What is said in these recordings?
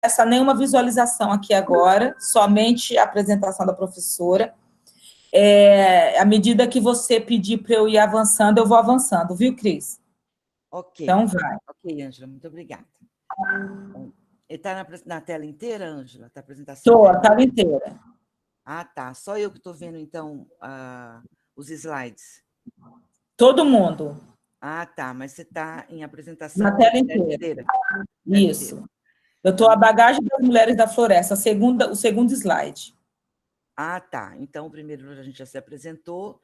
começa nenhuma visualização aqui agora, somente a apresentação da professora. À medida que você pedir para eu ir avançando, eu vou avançando, viu, Cris? Ok. Então, vai. Ok, Ângela, muito obrigada. Está na tela inteira, Ângela? Está a apresentação? Estou, a tela inteira. Ah, tá. Só eu que estou vendo, então, os slides. Todo mundo. Ah, tá. Mas você está em apresentação Na tela inteira. Isso. Eu estou Então, a bagagem das mulheres da floresta, o segundo slide. Ah, tá. Então, o primeiro a gente já se apresentou,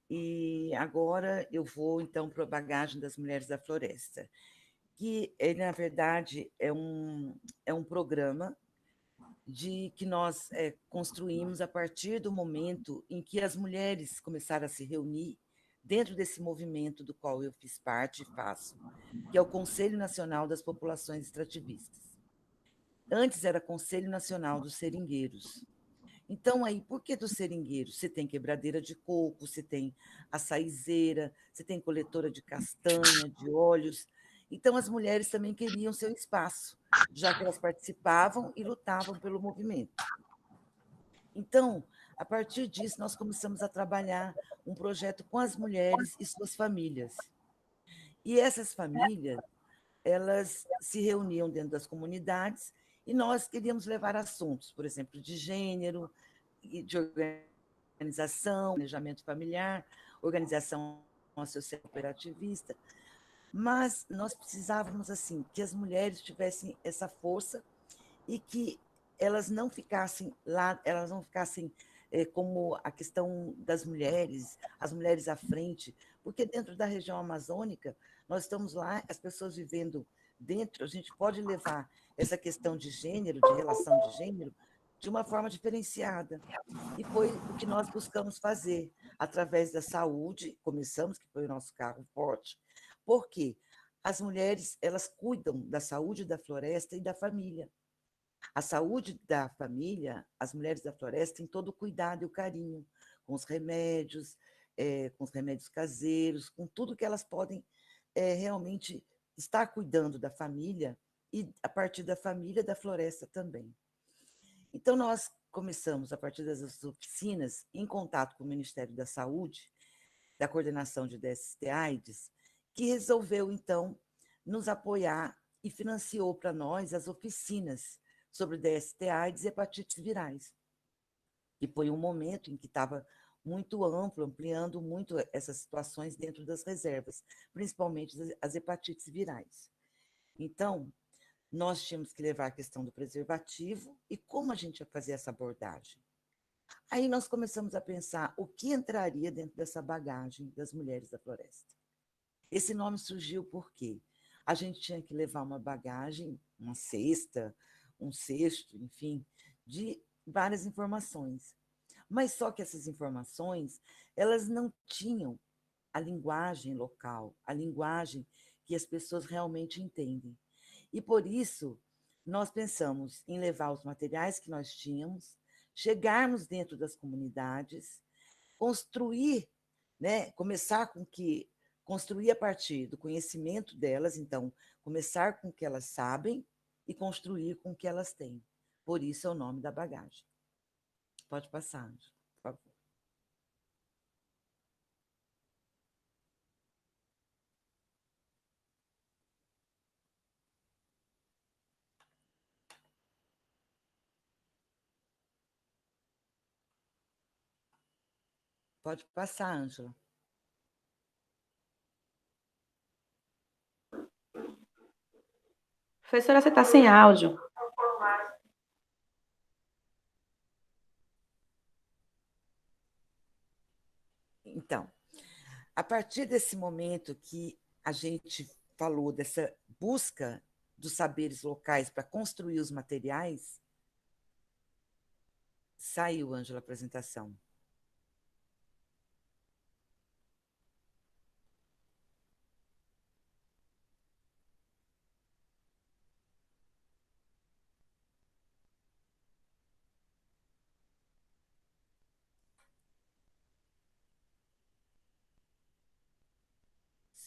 e agora eu vou, então, para a bagagem das mulheres da floresta, que, ele, na verdade, é um programa que nós construímos a partir do momento em que as mulheres começaram a se reunir dentro desse movimento do qual eu fiz parte e faço, que é o Conselho Nacional das Populações Extrativistas. Antes era Conselho Nacional dos Seringueiros. Então, aí, por que dos seringueiros? Você tem quebradeira de coco, você tem açaizeira, você tem coletora de castanha, de óleos. Então, as mulheres também queriam seu espaço, já que elas participavam e lutavam pelo movimento. Então, a partir disso, nós começamos a trabalhar um projeto com as mulheres e suas famílias. E essas famílias, elas se reuniam dentro das comunidades e nós queríamos levar assuntos, por exemplo, de gênero, de organização, planejamento familiar, organização social cooperativista, mas nós precisávamos assim que as mulheres tivessem essa força e que elas não ficassem lá, elas não ficassem como a questão das mulheres, as mulheres à frente, porque dentro da região amazônica nós estamos lá, as pessoas vivendo dentro, a gente pode levar essa questão de gênero, de relação de gênero, de uma forma diferenciada. E foi o que nós buscamos fazer, através da saúde, começamos, que foi o nosso carro forte, porque as mulheres, elas cuidam da saúde da floresta e da família. A saúde da família, as mulheres da floresta têm todo o cuidado e o carinho, com os remédios caseiros, com tudo que elas podem realmente estar cuidando da família e, a partir da família, da floresta também. Então, nós começamos, a partir das oficinas, em contato com o Ministério da Saúde, da Coordenação de DST-AIDS, que resolveu, então, nos apoiar e financiou para nós as oficinas sobre DST-AIDS e hepatites virais. E foi um momento em que estava muito amplo, ampliando muito essas situações dentro das reservas, principalmente as hepatites virais. Então, nós tínhamos que levar a questão do preservativo e como a gente ia fazer essa abordagem. Aí nós começamos a pensar o que entraria dentro dessa bagagem das mulheres da floresta. Esse nome surgiu porque a gente tinha que levar uma bagagem, uma cesta, um cesto, enfim, de várias informações. Mas só que essas informações, elas não tinham a linguagem local, a linguagem que as pessoas realmente entendem. E por isso, nós pensamos em levar os materiais que nós tínhamos, chegarmos dentro das comunidades, construir, né, começar com que construir a partir do conhecimento delas, então, começar com o que elas sabem e construir com o que elas têm. Por isso é o nome da bagagem. Pode passar, Ângela, por favor. Pode passar, Ângela. Professora, você está sem áudio. Então, a partir desse momento que a gente falou dessa busca dos saberes locais para construir os materiais, saiu, Ângela, a apresentação.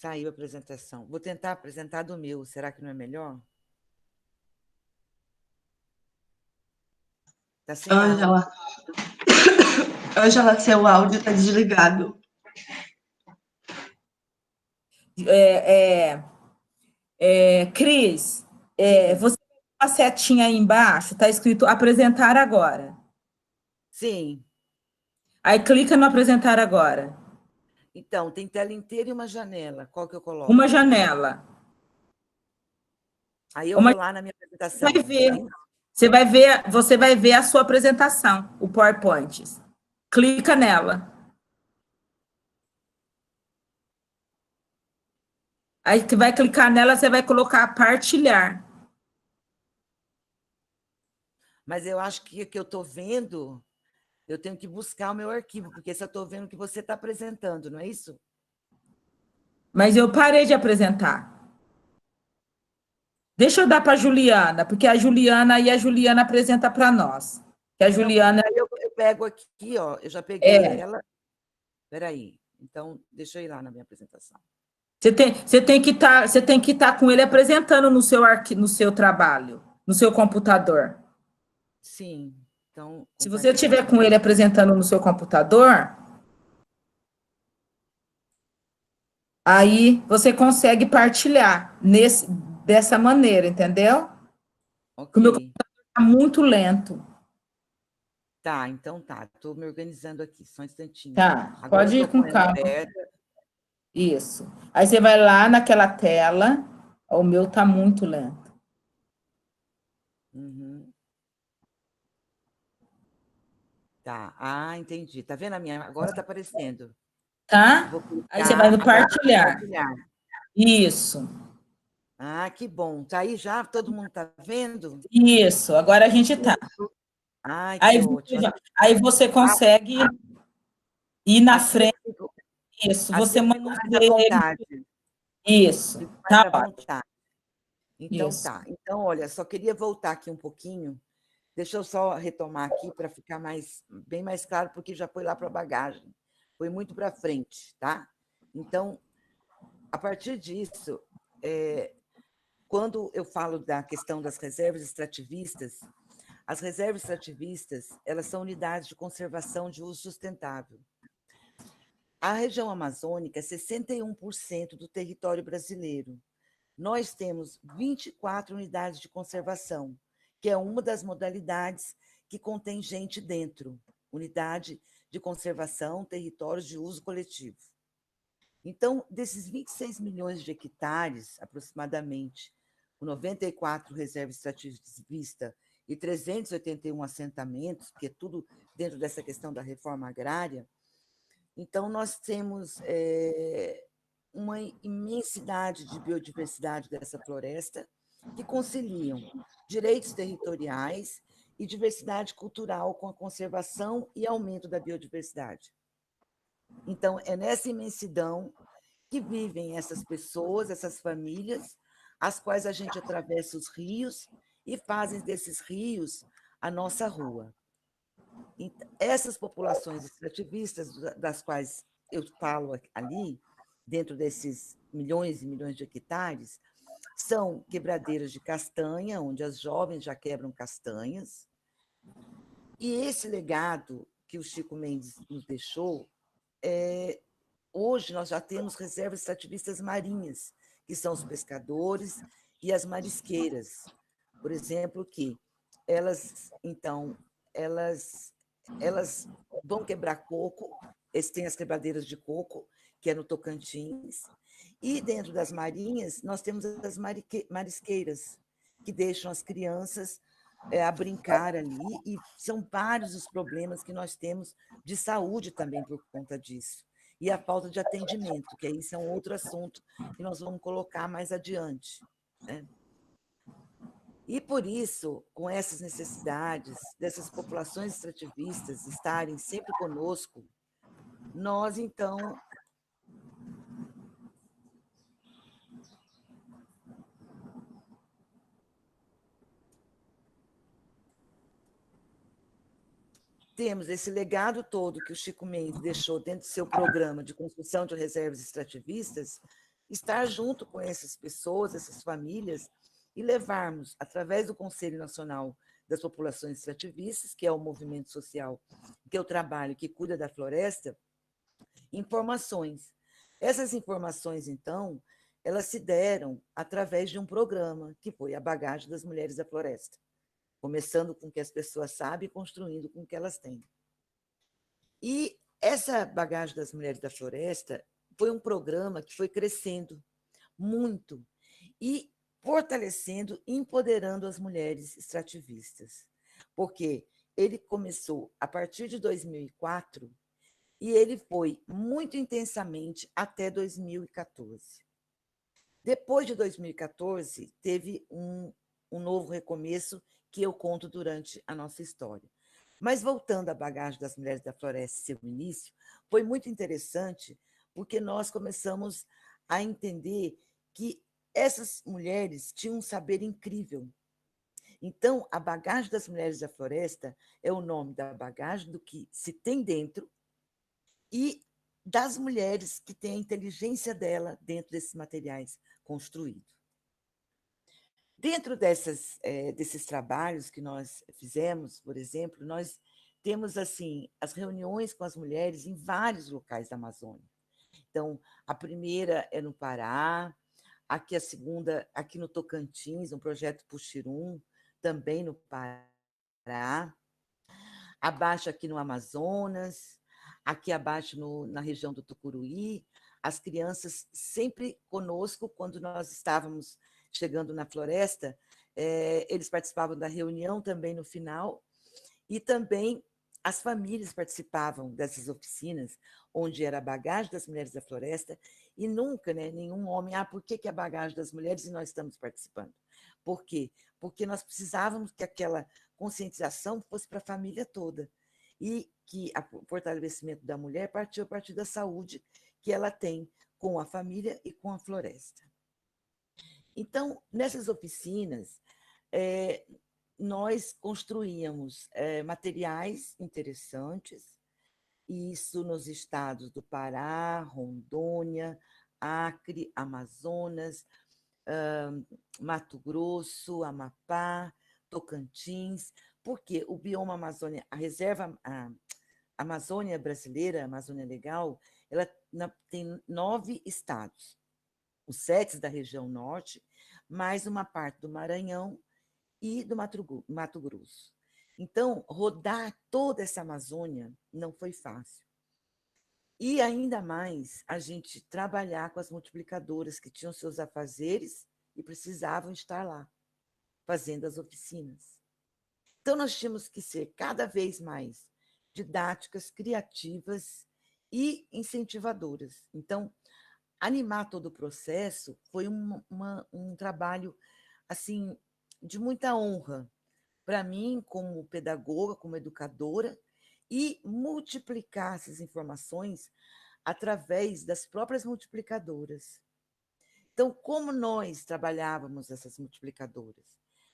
Saiu a apresentação. Vou tentar apresentar do meu. Será que não é melhor? Está sem áudio. Ângela, Ângela, seu áudio está desligado. Cris, você tem uma setinha aí embaixo, está escrito apresentar agora. Sim. Aí clica no apresentar agora. Então, tem tela inteira e uma janela. Qual que eu coloco? Uma janela. Aí eu vou lá na minha apresentação. Você vai ver a sua apresentação, o PowerPoint. Clica nela. Aí você vai clicar nela, você vai colocar partilhar. Mas eu acho que o que eu estou vendo, eu tenho que buscar o meu arquivo, porque se eu estou vendo o que você está apresentando, não é isso? Mas eu parei de apresentar. Deixa eu dar para a Juliana, porque a Juliana apresenta para nós. Que a Juliana. Não, eu pego aqui, ó, eu já peguei ela. Espera aí. Então, deixa eu ir lá na minha apresentação. Você tem que estar com ele apresentando no seu trabalho, no seu computador. Sim. Então, se você estiver com ele apresentando no seu computador, aí você consegue partilhar dessa maneira, entendeu? Ok. O meu computador está muito lento. Tá, então tá. Estou me organizando aqui, só um instantinho. Tá, Agora pode ir com calma. Aberta. Isso. Aí você vai lá naquela tela. O meu está muito lento. Uhum. Tá. Ah, entendi. Tá vendo a minha? Agora está aparecendo. Tá? Aí você vai no partilhar. Isso. Ah, que bom. Tá aí já? Todo mundo está vendo? Isso. Agora a gente está. Ai, que ótimo. Aí você consegue ir na frente. Isso. Você manuseia. Isso. Tá ótimo. Então, isso. tá. Então, olha, só queria voltar aqui um pouquinho. Deixa eu só retomar aqui para ficar bem mais claro, porque já foi lá para a bagagem. Foi muito para frente, tá? Então, a partir disso, quando eu falo da questão das reservas extrativistas, as reservas extrativistas, elas são unidades de conservação de uso sustentável. A região amazônica é 61% do território brasileiro. Nós temos 24 unidades de conservação, que é uma das modalidades que contém gente dentro, unidade de conservação, territórios de uso coletivo. Então, desses 26 milhões de hectares, aproximadamente, com 94 reservas extrativistas e 381 assentamentos, que é tudo dentro dessa questão da reforma agrária, então nós temos uma imensidade de biodiversidade dessa floresta que conciliam direitos territoriais e diversidade cultural com a conservação e aumento da biodiversidade. Então, é nessa imensidão que vivem essas pessoas, essas famílias, as quais a gente atravessa os rios e fazem desses rios a nossa rua. Essas populações extrativistas, das quais eu falo ali, dentro desses milhões e milhões de hectares, são quebradeiras de castanha, onde as jovens já quebram castanhas. E esse legado que o Chico Mendes nos deixou, hoje nós já temos reservas extrativistas marinhas, que são os pescadores e as marisqueiras, por exemplo, que elas vão quebrar coco, eles têm as quebradeiras de coco, que é no Tocantins, e dentro das marinhas nós temos as marisqueiras, que deixam as crianças a brincar ali, e são vários os problemas que nós temos de saúde também por conta disso. E a falta de atendimento, que isso é um outro assunto que nós vamos colocar mais adiante, né? E por isso, com essas necessidades dessas populações extrativistas estarem sempre conosco, nós, então, temos esse legado todo que o Chico Mendes deixou dentro do seu programa de construção de reservas extrativistas, estar junto com essas pessoas, essas famílias, e levarmos, através do Conselho Nacional das populações extrativistas, que é o movimento social que eu trabalho, que cuida da floresta, informações. Essas informações, então, elas se deram através de um programa, que foi a Bagagem das Mulheres da Floresta, começando com o que as pessoas sabem e construindo com o que elas têm. E essa Bagagem das Mulheres da Floresta foi um programa que foi crescendo muito e fortalecendo e empoderando as mulheres extrativistas, porque ele começou a partir de 2004 e ele foi muito intensamente até 2014. Depois de 2014, teve um novo recomeço que eu conto durante a nossa história. Mas voltando à Bagagem das Mulheres da Floresta, seu início, foi muito interessante, porque nós começamos a entender que essas mulheres tinham um saber incrível. Então, a Bagagem das Mulheres da Floresta é o nome da bagagem do que se tem dentro e das mulheres que têm a inteligência dela dentro desses materiais construídos. Dentro desses trabalhos que nós fizemos, por exemplo, nós temos assim as reuniões com as mulheres em vários locais da Amazônia. Então, a primeira é no Pará, aqui a segunda, aqui no Tocantins, um projeto Puxirum, também no Pará, abaixo aqui no Amazonas, aqui abaixo na região do Tucuruí, as crianças sempre conosco, quando nós estávamos chegando na floresta, eles participavam da reunião também no final, e também as famílias participavam dessas oficinas, onde era a Bagagem das Mulheres da Floresta, e nunca, né, nenhum homem, por que é a Bagagem das Mulheres e nós estamos participando? Por quê? Porque nós precisávamos que aquela conscientização fosse para a família toda, e que o fortalecimento da mulher partiu a partir da saúde que ela tem com a família e com a floresta. Então, nessas oficinas, nós construíamos materiais interessantes, isso nos estados do Pará, Rondônia, Acre, Amazonas, Mato Grosso, Amapá, Tocantins, porque o bioma Amazônia, a reserva a Amazônia brasileira, a Amazônia Legal, ela tem 9 estados, os 7 da região norte, mais uma parte do Maranhão e do Mato Grosso. Então, rodar toda essa Amazônia não foi fácil. E ainda mais a gente trabalhar com as multiplicadoras que tinham seus afazeres e precisavam estar lá, fazendo as oficinas. Então, nós tínhamos que ser cada vez mais didáticas, criativas e incentivadoras. Então, animar todo o processo foi um trabalho assim de muita honra para mim, como pedagoga, como educadora, e multiplicar essas informações através das próprias multiplicadoras. Então, como nós trabalhávamos essas multiplicadoras?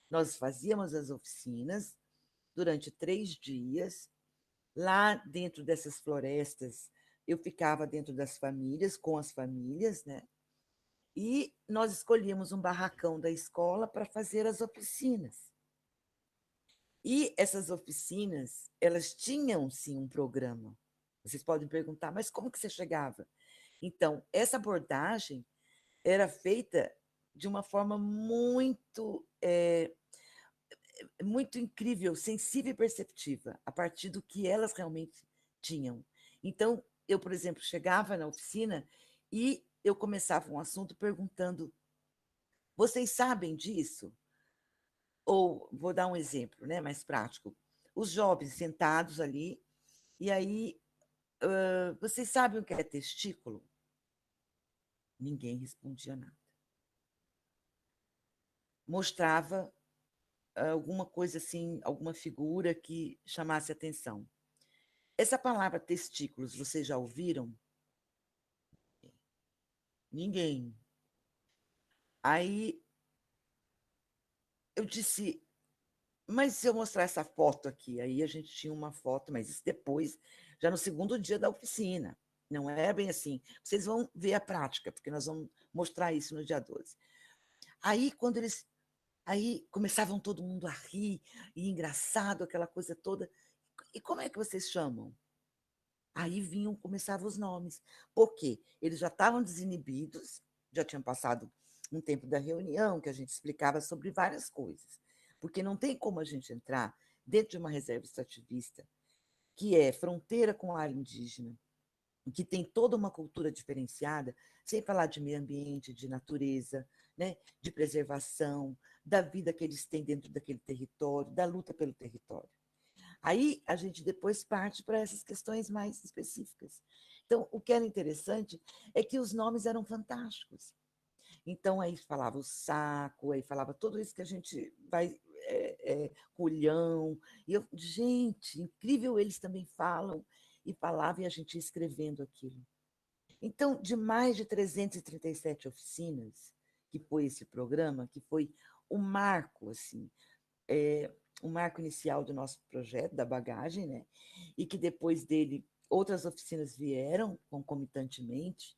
Nós fazíamos as oficinas durante 3 dias, lá dentro dessas florestas, eu ficava dentro das famílias, com as famílias, né? E nós escolhíamos um barracão da escola para fazer as oficinas. E essas oficinas, elas tinham, sim, um programa. Vocês podem perguntar, mas como que você chegava? Então, essa abordagem era feita de uma forma muito incrível, sensível e perceptiva, a partir do que elas realmente tinham. Então, eu, por exemplo, chegava na oficina e eu começava um assunto perguntando: vocês sabem disso? Ou, vou dar um exemplo, né, mais prático. Os jovens sentados ali, e aí, vocês sabem o que é testículo? Ninguém respondia nada. Mostrava alguma coisa assim, alguma figura que chamasse atenção. Essa palavra testículos, vocês já ouviram? Ninguém. Aí eu disse, mas se eu mostrar essa foto aqui? Aí a gente tinha uma foto, mas isso depois, já no segundo dia da oficina. Não é bem assim. Vocês vão ver a prática, porque nós vamos mostrar isso no dia 12. Aí, quando eles Aí começavam todo mundo a rir, e engraçado, aquela coisa toda. E como é que vocês chamam? Aí começavam os nomes. Por quê? Eles já estavam desinibidos, já tinham passado um tempo da reunião, que a gente explicava sobre várias coisas. Porque não tem como a gente entrar dentro de uma reserva extrativista, que é fronteira com a área indígena, que tem toda uma cultura diferenciada, sem falar de meio ambiente, de natureza, né, de preservação, da vida que eles têm dentro daquele território, da luta pelo território. Aí a gente depois parte para essas questões mais específicas. Então, o que era interessante é que os nomes eram fantásticos. Então, aí falava o saco, aí falava tudo isso que a gente vai, culhão. E eu, gente, incrível, eles também falam, e falavam, e a gente ia escrevendo aquilo. Então, de mais de 337 oficinas, que foi esse programa, que foi o marco, assim, o marco inicial do nosso projeto, da bagagem, né? E que depois dele outras oficinas vieram concomitantemente,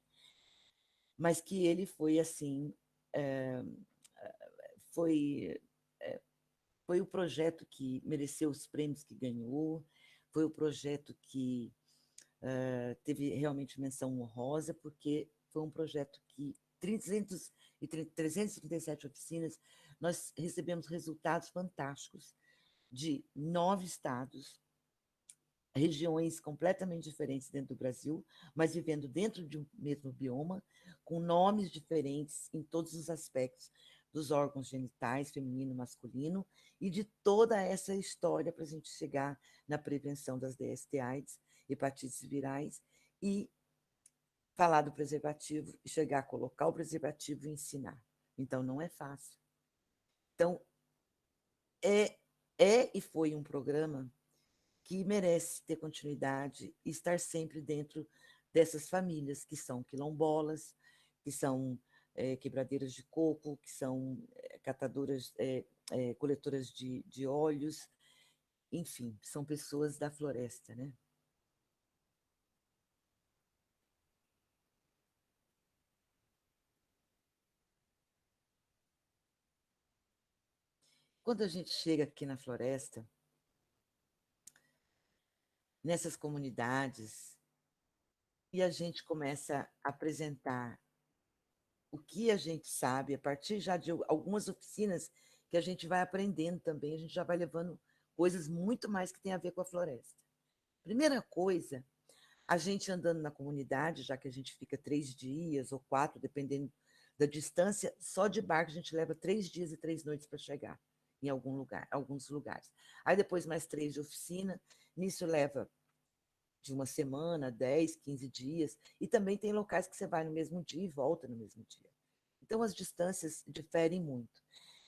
mas que ele foi assim, é, foi, foi o projeto que mereceu os prêmios que ganhou, foi o projeto que teve realmente menção honrosa, porque foi um projeto que 337 oficinas, nós recebemos resultados fantásticos de 9 estados, regiões completamente diferentes dentro do Brasil, mas vivendo dentro de um mesmo bioma, com nomes diferentes em todos os aspectos dos órgãos genitais, feminino, masculino, e de toda essa história para a gente chegar na prevenção das DST-AIDS, hepatites virais, e falar do preservativo, e chegar a colocar o preservativo e ensinar. Então, não é fácil. Então, é e foi um programa que merece ter continuidade e estar sempre dentro dessas famílias que são quilombolas, que são quebradeiras de coco, que são catadoras, coletoras de óleos, enfim, são pessoas da floresta, né? Quando a gente chega aqui na floresta, nessas comunidades, e a gente começa a apresentar o que a gente sabe, a partir já de algumas oficinas que a gente vai aprendendo também, a gente já vai levando coisas muito mais que tem a ver com a floresta. Primeira coisa, a gente andando na comunidade, já que a gente fica 3 dias ou 4, dependendo da distância, só de barco a gente leva 3 dias e 3 noites para chegar em alguns lugares. Aí depois mais 3 de oficina, nisso leva de uma semana, 10, 15 dias, e também tem locais que você vai no mesmo dia e volta no mesmo dia. Então, as distâncias diferem muito.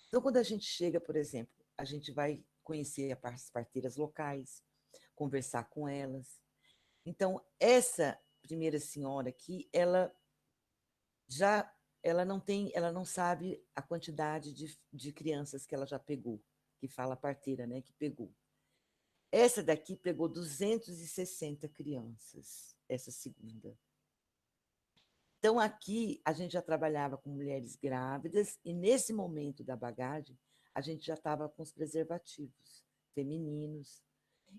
Então, quando a gente chega, por exemplo, a gente vai conhecer as parteiras locais, conversar com elas. Então, essa primeira senhora aqui, já ela não sabe a quantidade de crianças que ela já pegou, que fala a parteira, né, que pegou. Essa daqui pegou 260 crianças, essa segunda. Então, aqui, a gente já trabalhava com mulheres grávidas, e nesse momento da bagagem, a gente já estava com os preservativos femininos,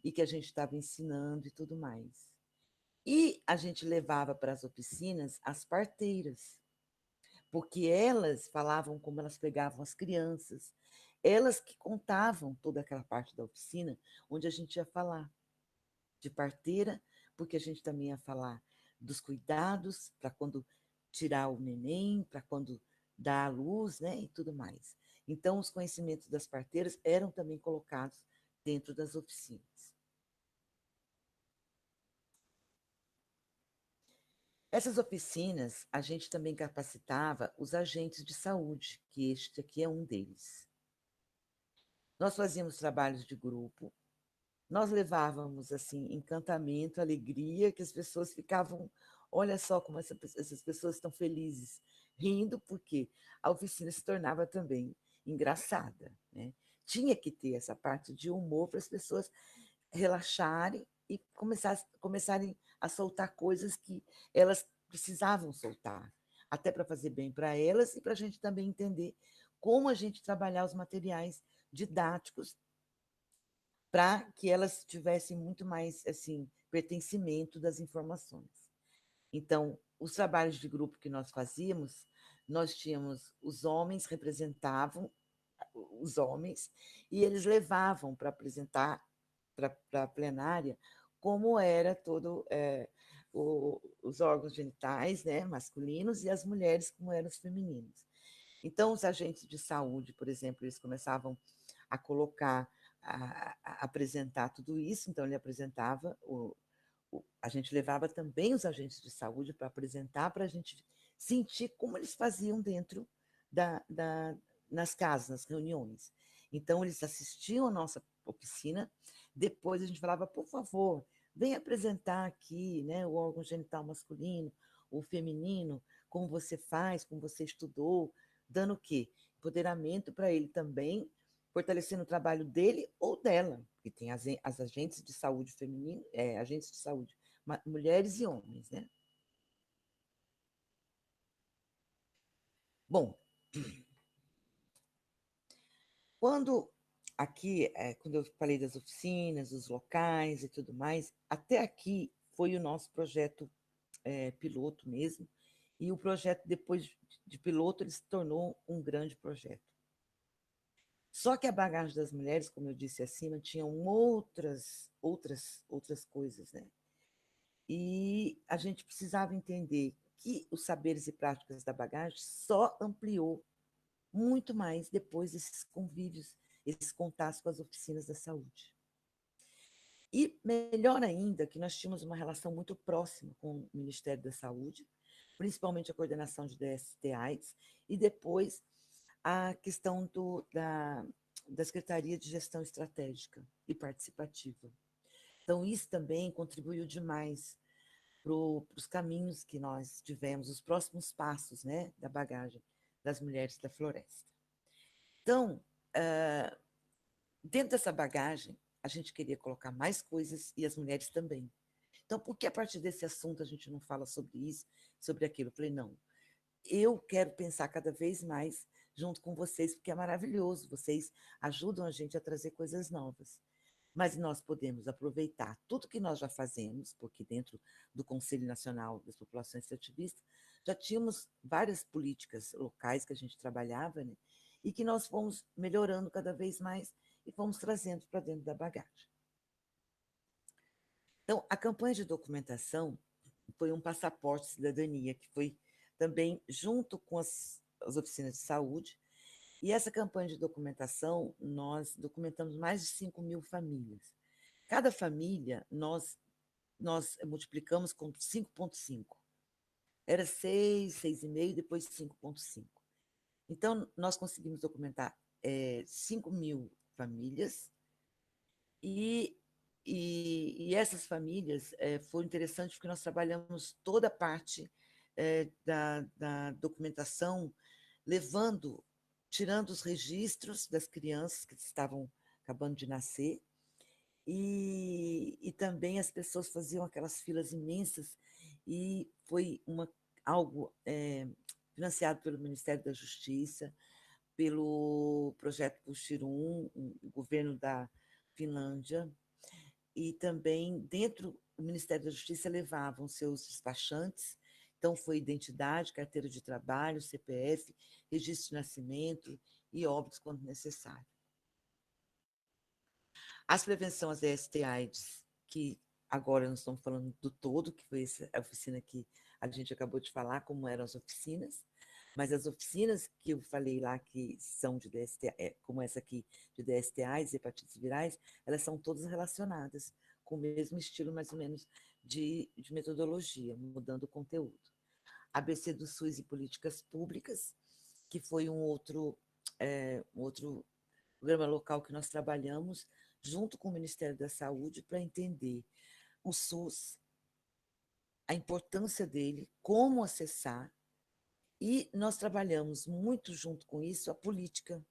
e que a gente estava ensinando e tudo mais. E a gente levava para as oficinas as parteiras, porque elas falavam como elas pegavam as crianças, elas que contavam toda aquela parte da oficina, onde a gente ia falar de parteira, porque a gente também ia falar dos cuidados para quando tirar o neném, para quando dar à luz, né, e tudo mais. Então, os conhecimentos das parteiras eram também colocados dentro das oficinas. Essas oficinas, a gente também capacitava os agentes de saúde, que este aqui é um deles. Nós fazíamos trabalhos de grupo, nós levávamos assim encantamento, alegria, que as pessoas ficavam, olha só como essas pessoas estão felizes, rindo, porque a oficina se tornava também engraçada, né? Tinha que ter essa parte de humor para as pessoas relaxarem e começarem a soltar coisas que elas precisavam soltar, até para fazer bem para elas e para a gente também entender como a gente trabalhar os materiais didáticos para que elas tivessem muito mais assim pertencimento das informações. Então, os trabalhos de grupo que nós fazíamos, nós tínhamos os homens representavam os homens e eles levavam para apresentar para a plenária como era todo os órgãos genitais, né, masculinos, e as mulheres como eram os femininos. Então, os agentes de saúde, por exemplo, eles começavam a colocar, a apresentar tudo isso, então ele apresentava, a gente levava também os agentes de saúde para apresentar, para a gente sentir como eles faziam dentro nas casas, nas reuniões. Então, eles assistiam a nossa oficina, depois a gente falava, por favor, vem apresentar aqui, né, o órgão genital masculino, o feminino, como você faz, como você estudou, dando o quê? Empoderamento para ele também, fortalecendo o trabalho dele ou dela, porque tem as agentes de saúde feminino, agentes de saúde, mulheres e homens, né? Bom, quando quando eu falei das oficinas, dos locais e tudo mais, até aqui foi o nosso projeto piloto mesmo, e o projeto, depois de piloto, ele se tornou um grande projeto. Só que a bagagem das mulheres, como eu disse acima, tinham outras coisas, né? E a gente precisava entender que os saberes e práticas da bagagem só ampliou muito mais depois desses convívios, esses contatos com as oficinas da saúde. E melhor ainda, que nós tínhamos uma relação muito próxima com o Ministério da Saúde, principalmente a coordenação de DST-AIDS, e depois a questão da Secretaria de Gestão Estratégica e Participativa. Então, isso também contribuiu demais para os caminhos que nós tivemos, os próximos passos, né, da bagagem das mulheres da floresta. Então, dentro dessa bagagem, a gente queria colocar mais coisas e as mulheres também. Então, por que a partir desse assunto a gente não fala sobre isso, sobre aquilo? Eu falei, não, eu quero pensar cada vez mais junto com vocês, porque é maravilhoso, vocês ajudam a gente a trazer coisas novas. Mas nós podemos aproveitar tudo que nós já fazemos, porque dentro do Conselho Nacional das Populações Extrativistas já tínhamos várias políticas locais que a gente trabalhava, né? E que nós fomos melhorando cada vez mais e fomos trazendo para dentro da bagagem. Então, a campanha de documentação foi um passaporte de cidadania, que foi também junto com as oficinas de saúde. E essa campanha de documentação, nós documentamos mais de 5.000 famílias. Cada família, nós multiplicamos com 5,5. Era 6, 6,5, depois 5,5. Então, nós conseguimos documentar 5.000 famílias, e essas famílias foram interessantes porque nós trabalhamos toda a parte da documentação, tirando os registros das crianças que estavam acabando de nascer, e também as pessoas faziam aquelas filas imensas, e foi algo financiado pelo Ministério da Justiça, pelo projeto Puxirum, o governo da Finlândia, e também dentro do Ministério da Justiça levavam seus despachantes, então foi identidade, carteira de trabalho, CPF, registro de nascimento e óbitos quando necessário. As prevenções às DST-AIDS, que agora nós estamos falando do todo, que foi a oficina que a gente acabou de falar, como eram as oficinas, mas as oficinas que eu falei lá, que são de DST, como essa aqui, de DST-AIDS e hepatites virais, elas são todas relacionadas, com o mesmo estilo, mais ou menos, de metodologia, mudando o conteúdo. ABC do SUS e políticas públicas, que foi um outro programa local que nós trabalhamos, junto com o Ministério da Saúde, para entender o SUS, a importância dele, como acessar, e nós trabalhamos muito junto com isso a Política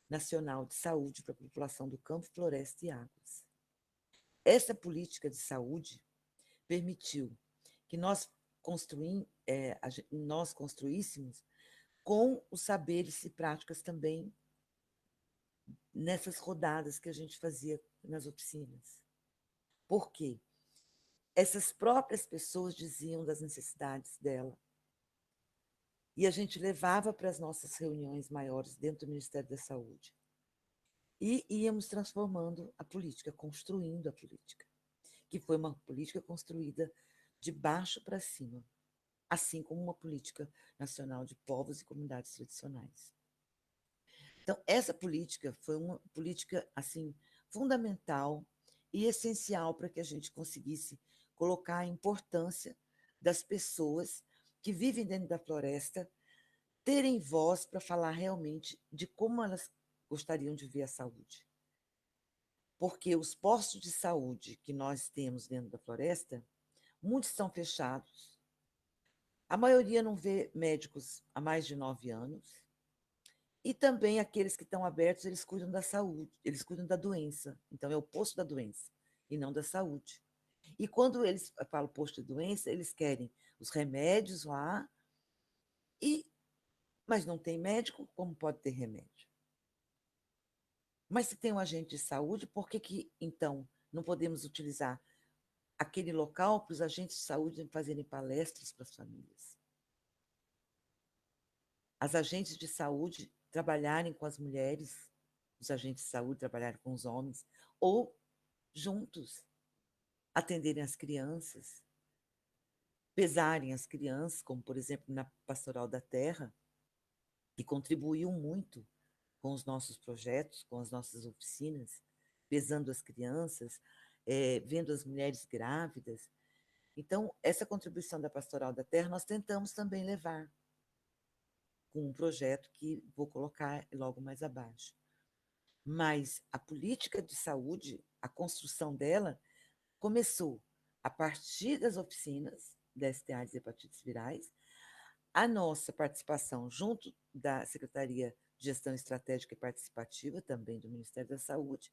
Nacional de Saúde para a População do Campo, Floresta e Águas. Essa política de saúde permitiu que nós construíssemos com os saberes e práticas também nessas rodadas que a gente fazia nas oficinas. Por quê? Essas próprias pessoas diziam das necessidades dela. E a gente levava para as nossas reuniões maiores dentro do Ministério da Saúde. E íamos transformando a política, construindo a política, que foi uma política construída de baixo para cima, assim como uma política nacional de povos e comunidades tradicionais. Então, essa política foi uma política assim fundamental e essencial para que a gente conseguisse colocar a importância das pessoas que vivem dentro da floresta terem voz para falar realmente de como elas gostariam de ver a saúde. Porque os postos de saúde que nós temos dentro da floresta, muitos estão fechados. A maioria não vê médicos há mais de 9 anos. E também aqueles que estão abertos, eles cuidam da saúde, eles cuidam da doença. Então, é o posto da doença e não da saúde. E quando eles falam posto de doença, eles querem os remédios lá, mas não tem médico, como pode ter remédio? Mas se tem um agente de saúde, por que então, não podemos utilizar aquele local para os agentes de saúde fazerem palestras para as famílias? As agentes de saúde trabalharem com as mulheres, os agentes de saúde trabalharem com os homens, ou juntos, atenderem as crianças, pesarem as crianças, como, por exemplo, na Pastoral da Terra, que contribuiu muito com os nossos projetos, com as nossas oficinas, pesando as crianças, vendo as mulheres grávidas. Então, essa contribuição da Pastoral da Terra, nós tentamos também levar com um projeto que vou colocar logo mais abaixo. Mas a política de saúde, a construção dela, começou a partir das oficinas da STA de hepatites virais, a nossa participação junto da Secretaria de Gestão Estratégica e Participativa, também do Ministério da Saúde,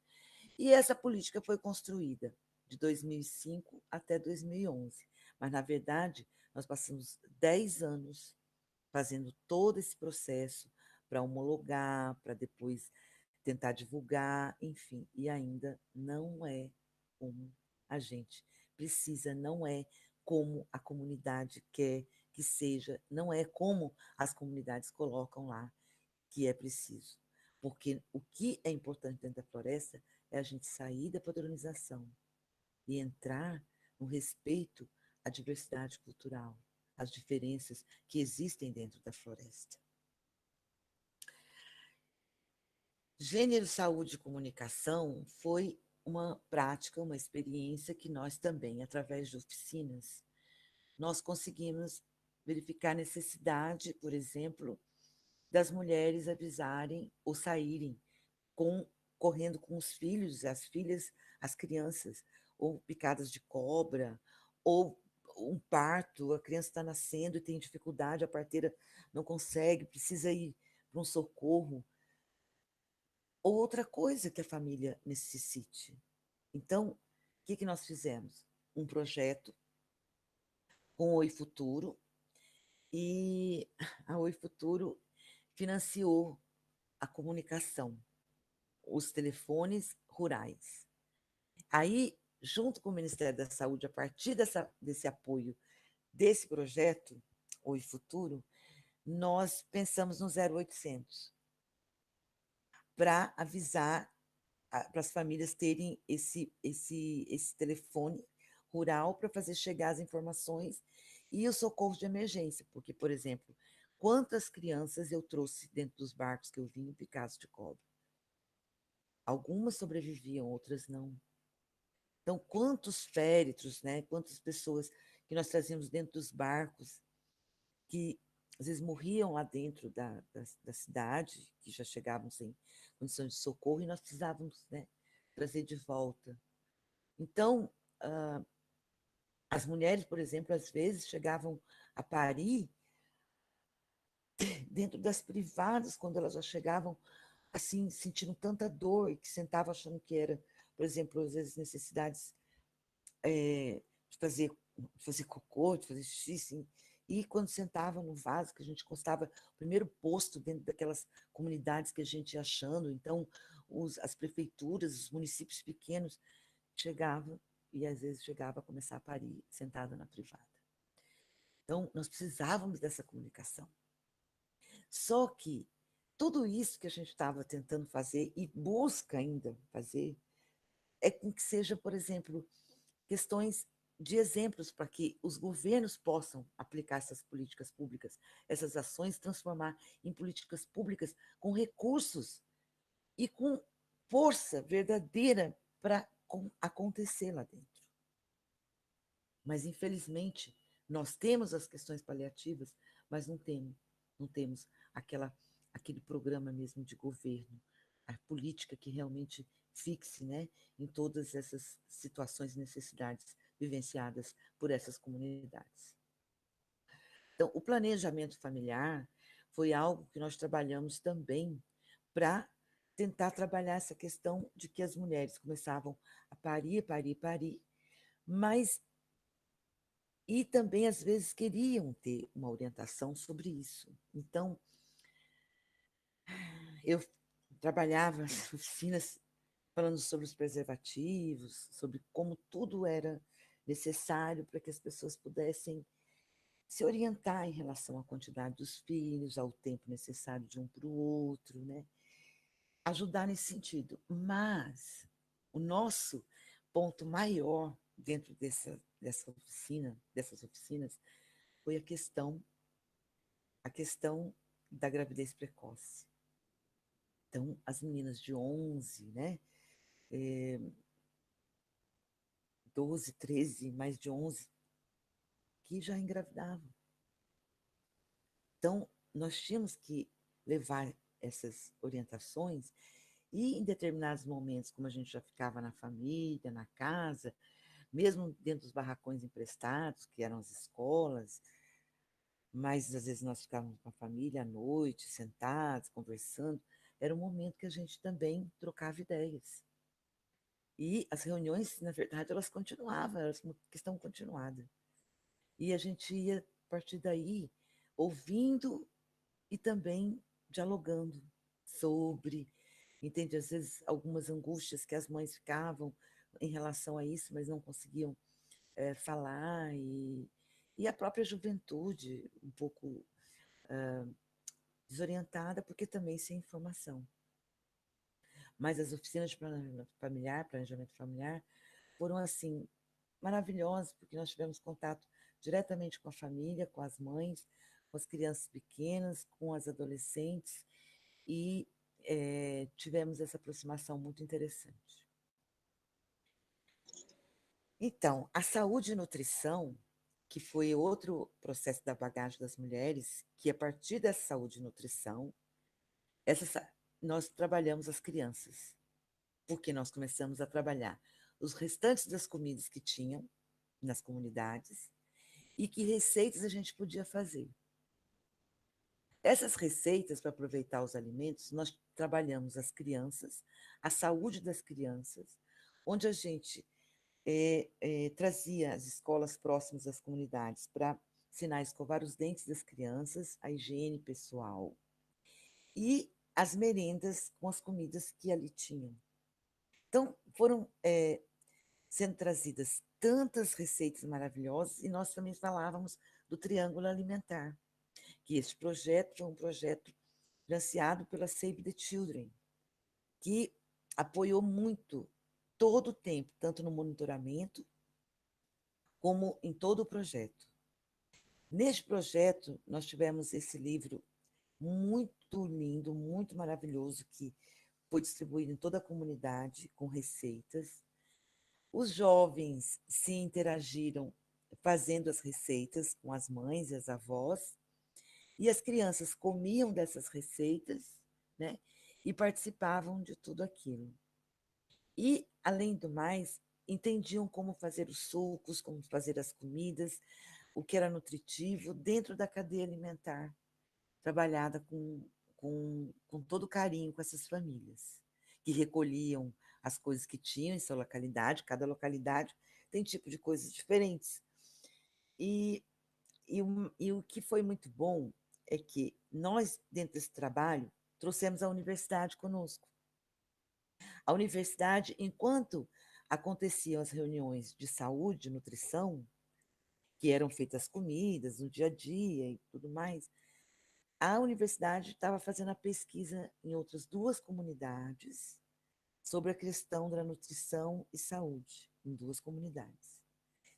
e essa política foi construída de 2005 até 2011. Mas, na verdade, nós passamos 10 anos fazendo todo esse processo para homologar, para depois tentar divulgar, enfim, e ainda não é como a gente precisa, não é como a comunidade quer que seja, não é como as comunidades colocam lá que é preciso. Porque o que é importante dentro da floresta é a gente sair da padronização e entrar no respeito à diversidade cultural, às diferenças que existem dentro da floresta. Gênero, saúde e comunicação foi uma prática, uma experiência que nós também, através de oficinas, nós conseguimos verificar a necessidade, por exemplo, das mulheres avisarem ou saírem correndo com os filhos, as filhas, as crianças, ou picadas de cobra, ou um parto, a criança está nascendo e tem dificuldade, a parteira não consegue, precisa ir para um socorro, ou outra coisa que a família necessite. Então, o que nós fizemos? Um projeto com o Oi Futuro, e a Oi Futuro financiou a comunicação, os telefones rurais. Aí, junto com o Ministério da Saúde, a partir desse apoio desse projeto, Oi Futuro, nós pensamos no 0800 para avisar para as famílias terem esse telefone rural para fazer chegar as informações e o socorro de emergência, porque, por exemplo, quantas crianças eu trouxe dentro dos barcos que eu vim picados de cobra? Algumas sobreviviam, outras não. Então, quantos féretros, né? Quantas pessoas que nós trazíamos dentro dos barcos que às vezes morriam lá dentro da cidade, que já chegavam sem condições de socorro, e nós precisávamos, né, trazer de volta. Então, as mulheres, por exemplo, às vezes chegavam a parir dentro das privadas, quando elas já chegavam assim, sentindo tanta dor, e que sentavam achando que era, por exemplo, às vezes necessidades de fazer cocô, de fazer xixi, E quando sentava no vaso, que a gente constava o primeiro posto dentro daquelas comunidades que a gente ia achando, então as prefeituras, os municípios pequenos chegavam, e às vezes chegava a começar a parir sentada na privada. Então, nós precisávamos dessa comunicação. Só que tudo isso que a gente estava tentando fazer e busca ainda fazer é com que seja, por exemplo, questões de exemplos para que os governos possam aplicar essas políticas públicas, essas ações, transformar em políticas públicas com recursos e com força verdadeira para acontecer lá dentro. Mas, infelizmente, nós temos as questões paliativas, mas não temos aquele programa mesmo de governo, a política que realmente fixe, né, em todas essas situações e necessidades vivenciadas por essas comunidades. Então, o planejamento familiar foi algo que nós trabalhamos também para tentar trabalhar essa questão de que as mulheres começavam a parir, mas e também, às vezes, queriam ter uma orientação sobre isso. Então, eu trabalhava nas oficinas falando sobre os preservativos, sobre como tudo era necessário para que as pessoas pudessem se orientar em relação à quantidade dos filhos, ao tempo necessário de um para o outro, né? Ajudar nesse sentido. Mas o nosso ponto maior dentro dessas oficinas, foi a questão da gravidez precoce. Então, as meninas de 11, né, 12, 13, mais de 11, que já engravidavam. Então, nós tínhamos que levar essas orientações e, em determinados momentos, como a gente já ficava na família, na casa, mesmo dentro dos barracões emprestados, que eram as escolas, mas às vezes nós ficávamos com a família à noite, sentados, conversando, era um momento que a gente também trocava ideias. E as reuniões, na verdade, elas continuavam, era uma questão continuada. E a gente ia, a partir daí, ouvindo e também dialogando sobre, entende? Às vezes, algumas angústias que as mães ficavam em relação a isso, mas não conseguiam falar, e a própria juventude, um pouco desorientada, porque também sem informação. Mas as oficinas de planejamento familiar, foram assim maravilhosas, porque nós tivemos contato diretamente com a família, com as mães, com as crianças pequenas, com as adolescentes, e tivemos essa aproximação muito interessante. Então, a saúde e nutrição, que foi outro processo da bagagem das mulheres, que a partir dessa saúde e nutrição, nós trabalhamos as crianças, porque nós começamos a trabalhar os restantes das comidas que tinham nas comunidades e que receitas a gente podia fazer. Essas receitas, para aproveitar os alimentos, nós trabalhamos as crianças, a saúde das crianças, onde a gente trazia as escolas próximas às comunidades para ensinar a escovar os dentes das crianças, a higiene pessoal e as merendas com as comidas que ali tinham. Então, foram sendo trazidas tantas receitas maravilhosas, e nós também falávamos do Triângulo Alimentar, que esse projeto foi um projeto financiado pela Save the Children, que apoiou muito todo o tempo, tanto no monitoramento como em todo o projeto. Neste projeto, nós tivemos esse livro muito lindo, muito maravilhoso, que foi distribuído em toda a comunidade, com receitas. Os jovens se interagiram fazendo as receitas com as mães e as avós, e as crianças comiam dessas receitas, né, e participavam de tudo aquilo. E, além do mais, entendiam como fazer os sucos, como fazer as comidas, o que era nutritivo dentro da cadeia alimentar, trabalhada com todo carinho com essas famílias, que recolhiam as coisas que tinham em sua localidade, cada localidade tem tipo de coisas diferentes. E E o que foi muito bom é que nós, dentro desse trabalho, trouxemos a universidade conosco. A universidade, enquanto aconteciam as reuniões de saúde, nutrição, que eram feitas comidas no dia a dia e tudo mais, a universidade estava fazendo a pesquisa em outras 2 comunidades sobre a questão da nutrição e saúde, em 2 comunidades.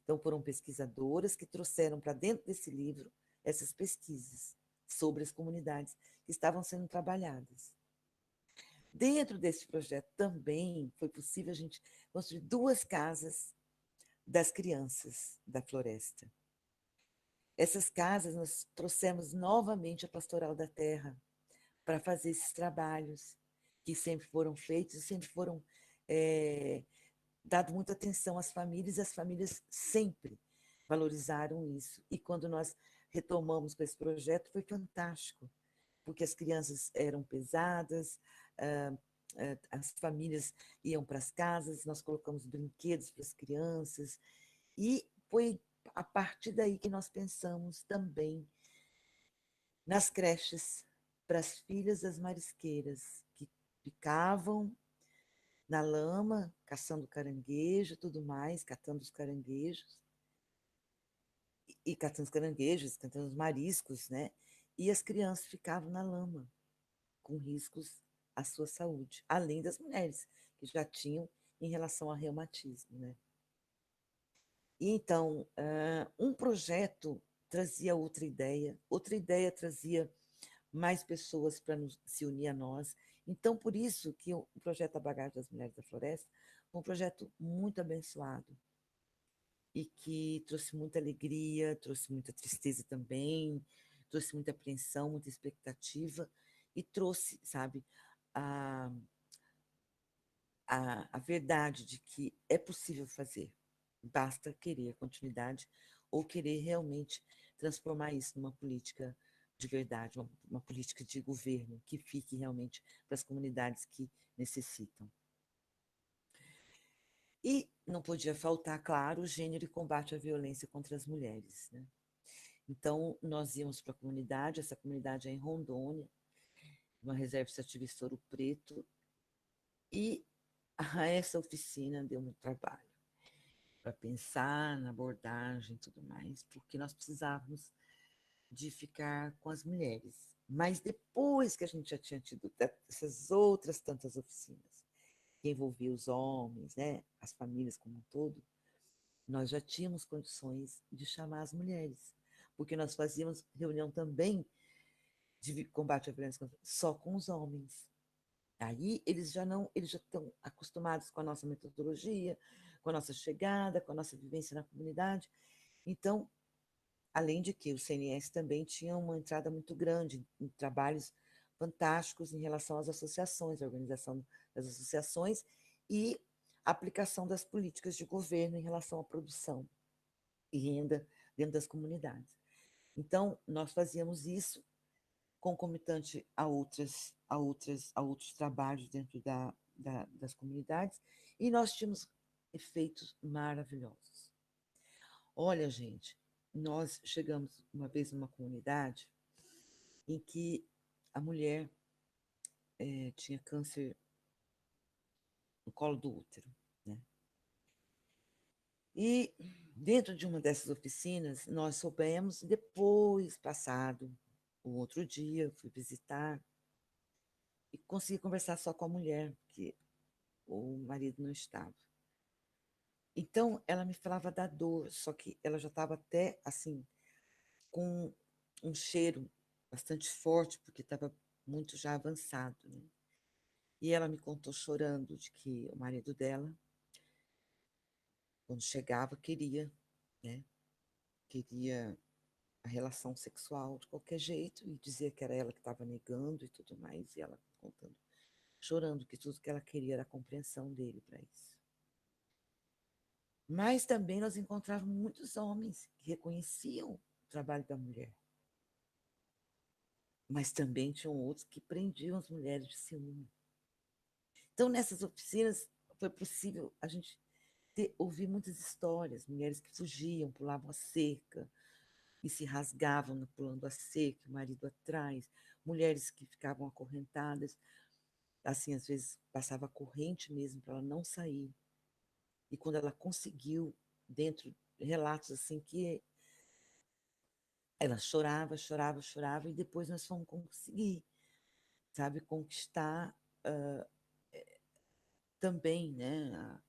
Então, foram pesquisadoras que trouxeram para dentro desse livro essas pesquisas sobre as comunidades que estavam sendo trabalhadas. Dentro desse projeto também foi possível a gente construir 2 casas das crianças da floresta. Essas casas nós trouxemos novamente a Pastoral da Terra para fazer esses trabalhos que sempre foram feitos e sempre foram dado muita atenção às famílias, e as famílias sempre valorizaram isso. E quando nós retomamos com esse projeto, foi fantástico, porque as crianças eram pesadas, as famílias iam para as casas, nós colocamos brinquedos para as crianças, e foi a partir daí que nós pensamos também nas creches para as filhas das marisqueiras, que ficavam na lama, caçando caranguejo e tudo mais, catando os caranguejos, e catando os caranguejos, catando os mariscos, né? E as crianças ficavam na lama, com riscos à sua saúde, além das mulheres, que já tinham em relação ao reumatismo, né? E então, um projeto trazia outra ideia trazia mais pessoas para se unir a nós. Então, por isso que o projeto A Bagagem das Mulheres da Floresta foi um projeto muito abençoado e que trouxe muita alegria, trouxe muita tristeza também, trouxe muita apreensão, muita expectativa e trouxe, sabe, a, a verdade de que é possível fazer, basta querer a continuidade ou querer realmente transformar isso numa política de verdade, uma política de governo que fique realmente para as comunidades que necessitam. E não podia faltar, claro, o gênero e combate à violência contra as mulheres, né? Então, nós íamos para a comunidade, essa comunidade é em Rondônia, uma reserva extrativista Ouro Preto, e essa oficina deu muito trabalho para pensar na abordagem e tudo mais, porque nós precisávamos de ficar com as mulheres. Mas depois que a gente já tinha tido essas outras tantas oficinas, que envolvia os homens, né, as famílias como um todo, nós já tínhamos condições de chamar as mulheres, porque nós fazíamos reunião também de combate à violência só com os homens. Aí eles já estão acostumados com a nossa metodologia, com a nossa chegada, com a nossa vivência na comunidade. Então, além de que o CNS também tinha uma entrada muito grande em trabalhos fantásticos em relação às associações, a organização das associações e a aplicação das políticas de governo em relação à produção e renda dentro das comunidades. Então, nós fazíamos isso concomitante a outros trabalhos dentro das comunidades, e nós tínhamos efeitos maravilhosos. Olha, gente, nós chegamos uma vez numa comunidade em que a mulher tinha câncer no colo do útero, né? E dentro de uma dessas oficinas, nós soubemos, depois, passado o outro dia, eu fui visitar e consegui conversar só com a mulher, porque o marido não estava. Então, ela me falava da dor, só que ela já estava até, assim, com um cheiro bastante forte, porque estava muito já avançado, né? E ela me contou chorando de que o marido dela, quando chegava, queria, né? Queria a relação sexual de qualquer jeito e dizia que era ela que estava negando e tudo mais, e ela contando, chorando que tudo que ela queria era a compreensão dele para isso. Mas também nós encontrávamos muitos homens que reconheciam o trabalho da mulher. Mas também tinham outros que prendiam as mulheres de ciúme. Então, nessas oficinas, foi possível a gente ouvir muitas histórias, mulheres que fugiam, pulavam a cerca, e se rasgavam pulando a cerca, o marido atrás, mulheres que ficavam acorrentadas, assim, às vezes passava corrente mesmo para ela não sair. E quando ela conseguiu, dentro relatos assim que ela chorava, chorava, chorava, e depois nós fomos conseguir, sabe, conquistar também, né,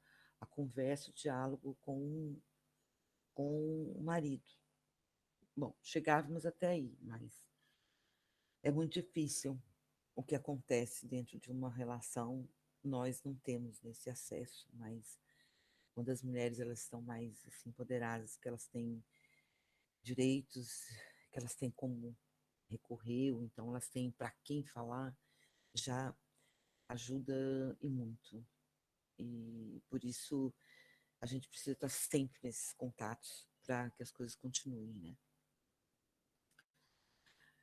a conversa, o diálogo com o marido. Bom, chegávamos até aí, mas é muito difícil o que acontece dentro de uma relação. Nós não temos esse acesso, mas quando as mulheres elas estão mais assim, empoderadas, que elas têm direitos, que elas têm como recorrer, ou então elas têm para quem falar, já ajuda e muito. E por isso a gente precisa estar sempre nesses contatos para que as coisas continuem, né?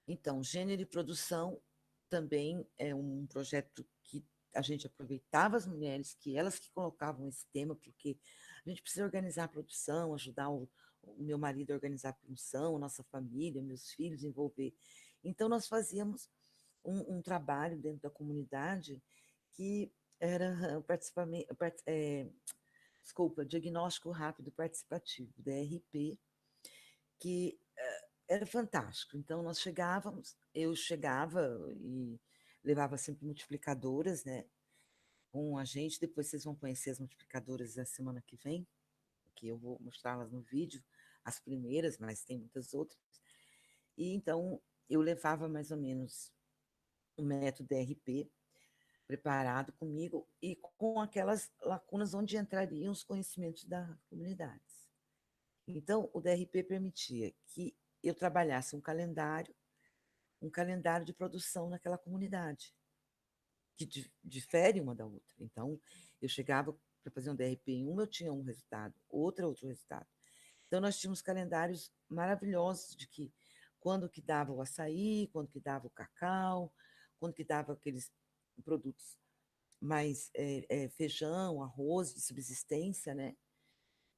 Então, gênero e produção também é um projeto que a gente aproveitava as mulheres, que elas que colocavam esse tema, porque a gente precisa organizar a produção, ajudar o meu marido a organizar a produção, a nossa família, meus filhos, envolver. Então, nós fazíamos um trabalho dentro da comunidade que era diagnóstico rápido participativo, DRP, que era fantástico. Então, nós chegávamos, eu chegava e levava sempre multiplicadoras, né, com a gente. Depois vocês vão conhecer as multiplicadoras da semana que vem, que eu vou mostrá-las no vídeo, as primeiras, mas tem muitas outras. E então, eu levava mais ou menos um método DRP preparado comigo e com aquelas lacunas onde entrariam os conhecimentos da comunidade. Então, o DRP permitia que eu trabalhasse um calendário de produção naquela comunidade, que difere uma da outra. Então, eu chegava para fazer um DRP em uma, eu tinha um resultado, outra, outro resultado. Então, nós tínhamos calendários maravilhosos de que quando que dava o açaí, quando que dava o cacau, quando que dava aqueles produtos mais feijão, arroz de subsistência, né?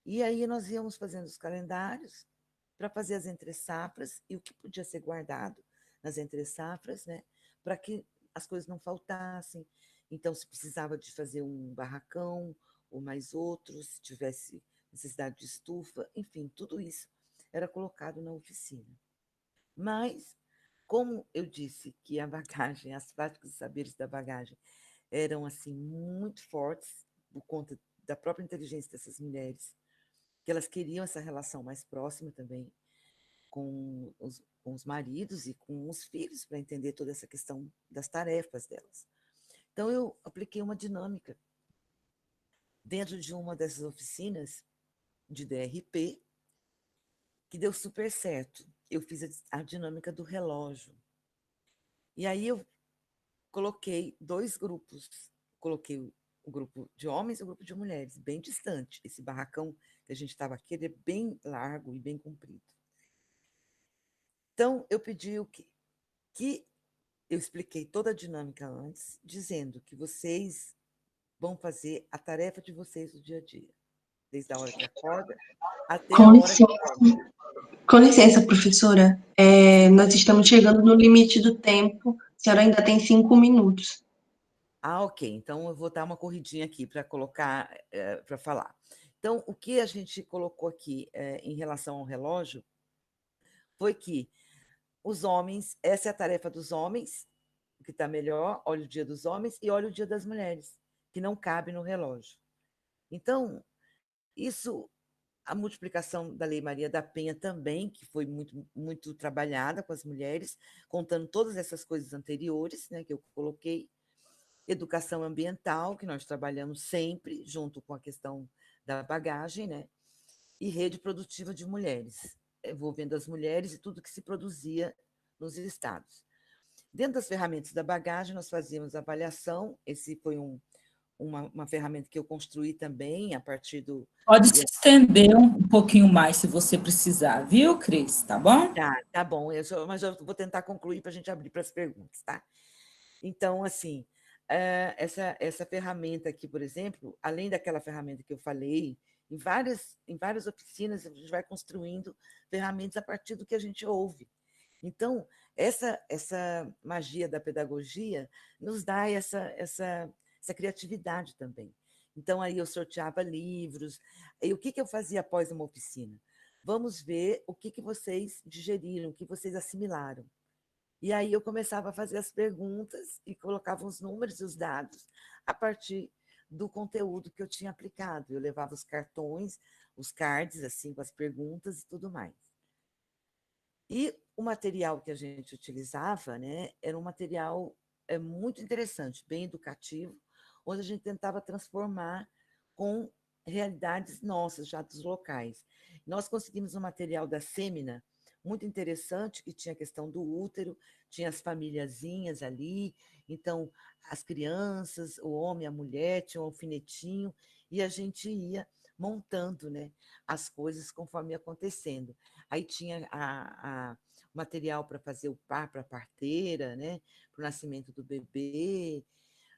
E aí nós íamos fazendo os calendários para fazer as entre-safras e o que podia ser guardado nas entre-safras, né? Para que as coisas não faltassem. Então, se precisava de fazer um barracão ou mais outro, se tivesse necessidade de estufa, enfim, tudo isso era colocado na oficina. Mas, como eu disse que a bagagem, as práticas e saberes da bagagem eram assim muito fortes por conta da própria inteligência dessas mulheres, que elas queriam essa relação mais próxima também com os maridos e com os filhos, para entender toda essa questão das tarefas delas. Então, eu apliquei uma dinâmica dentro de uma dessas oficinas de DRP, que deu super certo. Eu fiz a dinâmica do relógio. E aí eu coloquei 2 grupos. Coloquei o grupo de homens e o grupo de mulheres, bem distante. Esse barracão que a gente estava aqui, ele é bem largo e bem comprido. Então, eu pedi o quê? Que eu expliquei toda a dinâmica antes, dizendo que vocês vão fazer a tarefa de vocês do dia a dia, desde a hora que acorda até a Com hora que licença, dorme. com licença, professora. Nós estamos chegando no limite do tempo. A senhora ainda tem 5 minutos. Ah, ok. Então, eu vou dar uma corridinha aqui para colocar, para falar. Então, o que a gente colocou aqui em relação ao relógio foi que os homens, essa é a tarefa dos homens, que está melhor, olha o dia dos homens e olha o dia das mulheres, que não cabe no relógio. Então, isso, a multiplicação da Lei Maria da Penha também, que foi muito, muito trabalhada com as mulheres, contando todas essas coisas anteriores, né, que eu coloquei. Educação ambiental, que nós trabalhamos sempre, junto com a questão da bagagem, né? E rede produtiva de mulheres, envolvendo as mulheres e tudo que se produzia nos estados. Dentro das ferramentas da bagagem, nós fazíamos avaliação, esse foi uma ferramenta que eu construí também a partir do... Pode se estender um pouquinho mais se você precisar, viu, Cris? Tá bom? Tá bom, mas eu vou tentar concluir para a gente abrir para as perguntas, tá? Então, assim, essa ferramenta aqui, por exemplo, além daquela ferramenta que eu falei, em várias oficinas, a gente vai construindo ferramentas a partir do que a gente ouve. Então, essa magia da pedagogia nos dá essa criatividade também. Então, aí eu sorteava livros. E o que eu fazia após uma oficina? Vamos ver o que vocês digeriram, o que vocês assimilaram. E aí eu começava a fazer as perguntas e colocava os números e os dados a partir do conteúdo que eu tinha aplicado. Eu levava os cartões, os cards, assim, com as perguntas e tudo mais. E o material que a gente utilizava, né, era um material muito interessante, bem educativo, onde a gente tentava transformar com realidades nossas, já dos locais. Nós conseguimos um material da Sêmina muito interessante, que tinha a questão do útero, tinha as famíliazinhas ali, então as crianças, o homem, a mulher, tinha um alfinetinho, e a gente ia montando, né, as coisas conforme ia acontecendo. Aí tinha o material para fazer o par para a parteira, né, para o nascimento do bebê,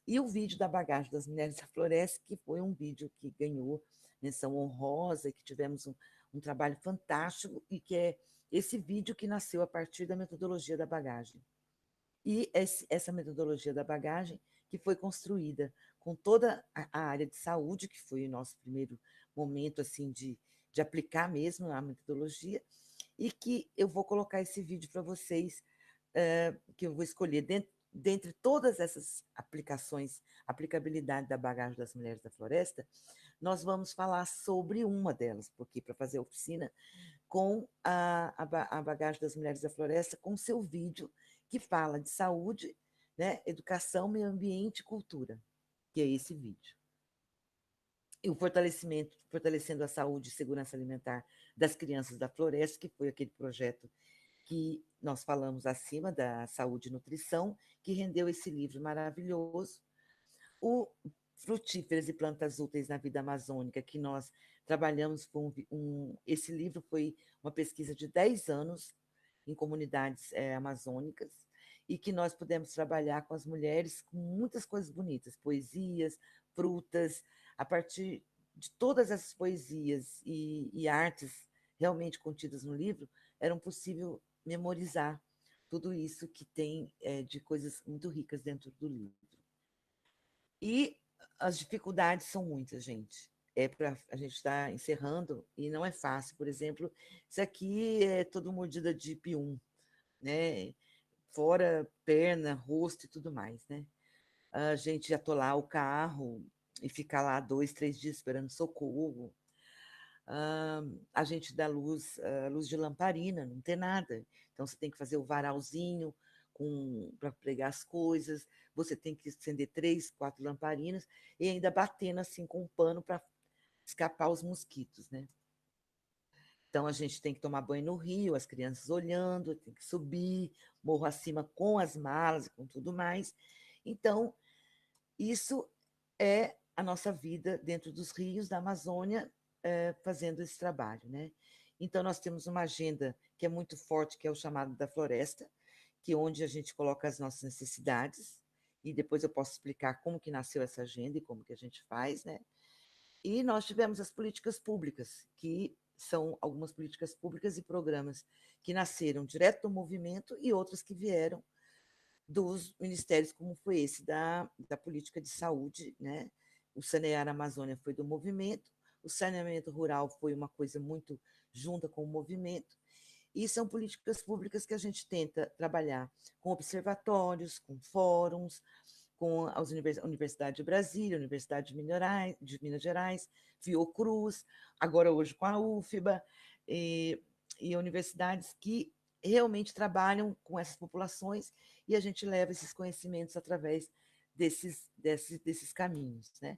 e o vídeo da bagagem das mulheres da floresta, que foi um vídeo que ganhou menção honrosa, que tivemos um trabalho fantástico, e que é esse vídeo que nasceu a partir da metodologia da bagagem. E essa metodologia da bagagem que foi construída com toda a área de saúde, que foi o nosso primeiro momento assim de aplicar mesmo a metodologia, e que eu vou colocar esse vídeo para vocês, que eu vou escolher dentre todas essas aplicações, aplicabilidade da bagagem das mulheres da floresta, nós vamos falar sobre uma delas, porque para fazer a oficina com a bagagem das mulheres da floresta, com seu vídeo que fala de saúde, né, educação, meio ambiente e cultura, que é esse vídeo. E o fortalecendo a saúde e segurança alimentar das crianças da floresta, que foi aquele projeto que nós falamos acima, da saúde e nutrição, que rendeu esse livro maravilhoso. O Frutíferas e Plantas Úteis na Vida Amazônica, que nós trabalhamos com esse livro foi uma pesquisa de 10 anos em comunidades amazônicas, e que nós pudemos trabalhar com as mulheres com muitas coisas bonitas, poesias, frutas, a partir de todas essas poesias e artes realmente contidas no livro, era possível memorizar tudo isso que tem de coisas muito ricas dentro do livro. E as dificuldades são muitas, gente. A gente está encerrando e não é fácil. Por exemplo, isso aqui é toda mordida de pium, né? Fora perna, rosto e tudo mais, né? A gente atolar o carro e ficar lá 2, 3 dias esperando socorro. A gente dá luz de lamparina, não tem nada. Então, você tem que fazer o varalzinho para pregar as coisas, você tem que acender 3, 4 lamparinas e ainda batendo assim com um pano para escapar os mosquitos, né? Então, a gente tem que tomar banho no rio, as crianças olhando, tem que subir, morro acima com as malas, com tudo mais. Então, isso é a nossa vida dentro dos rios da Amazônia, fazendo esse trabalho, né? Então, nós temos uma agenda que é muito forte, que é o chamado da floresta, que é onde a gente coloca as nossas necessidades, e depois eu posso explicar como que nasceu essa agenda e como que a gente faz, né? E nós tivemos as políticas públicas, que são algumas políticas públicas e programas que nasceram direto do movimento e outros que vieram dos ministérios, como foi esse da política de saúde, né? O Sanear Amazônia foi do movimento, o saneamento rural foi uma coisa muito junta com o movimento, e são políticas públicas que a gente tenta trabalhar com observatórios, com fóruns, com a Universidade de Brasília, Universidade de Minas Gerais, Fiocruz, agora hoje com a UFBA, e universidades que realmente trabalham com essas populações, e a gente leva esses conhecimentos através desses caminhos, né?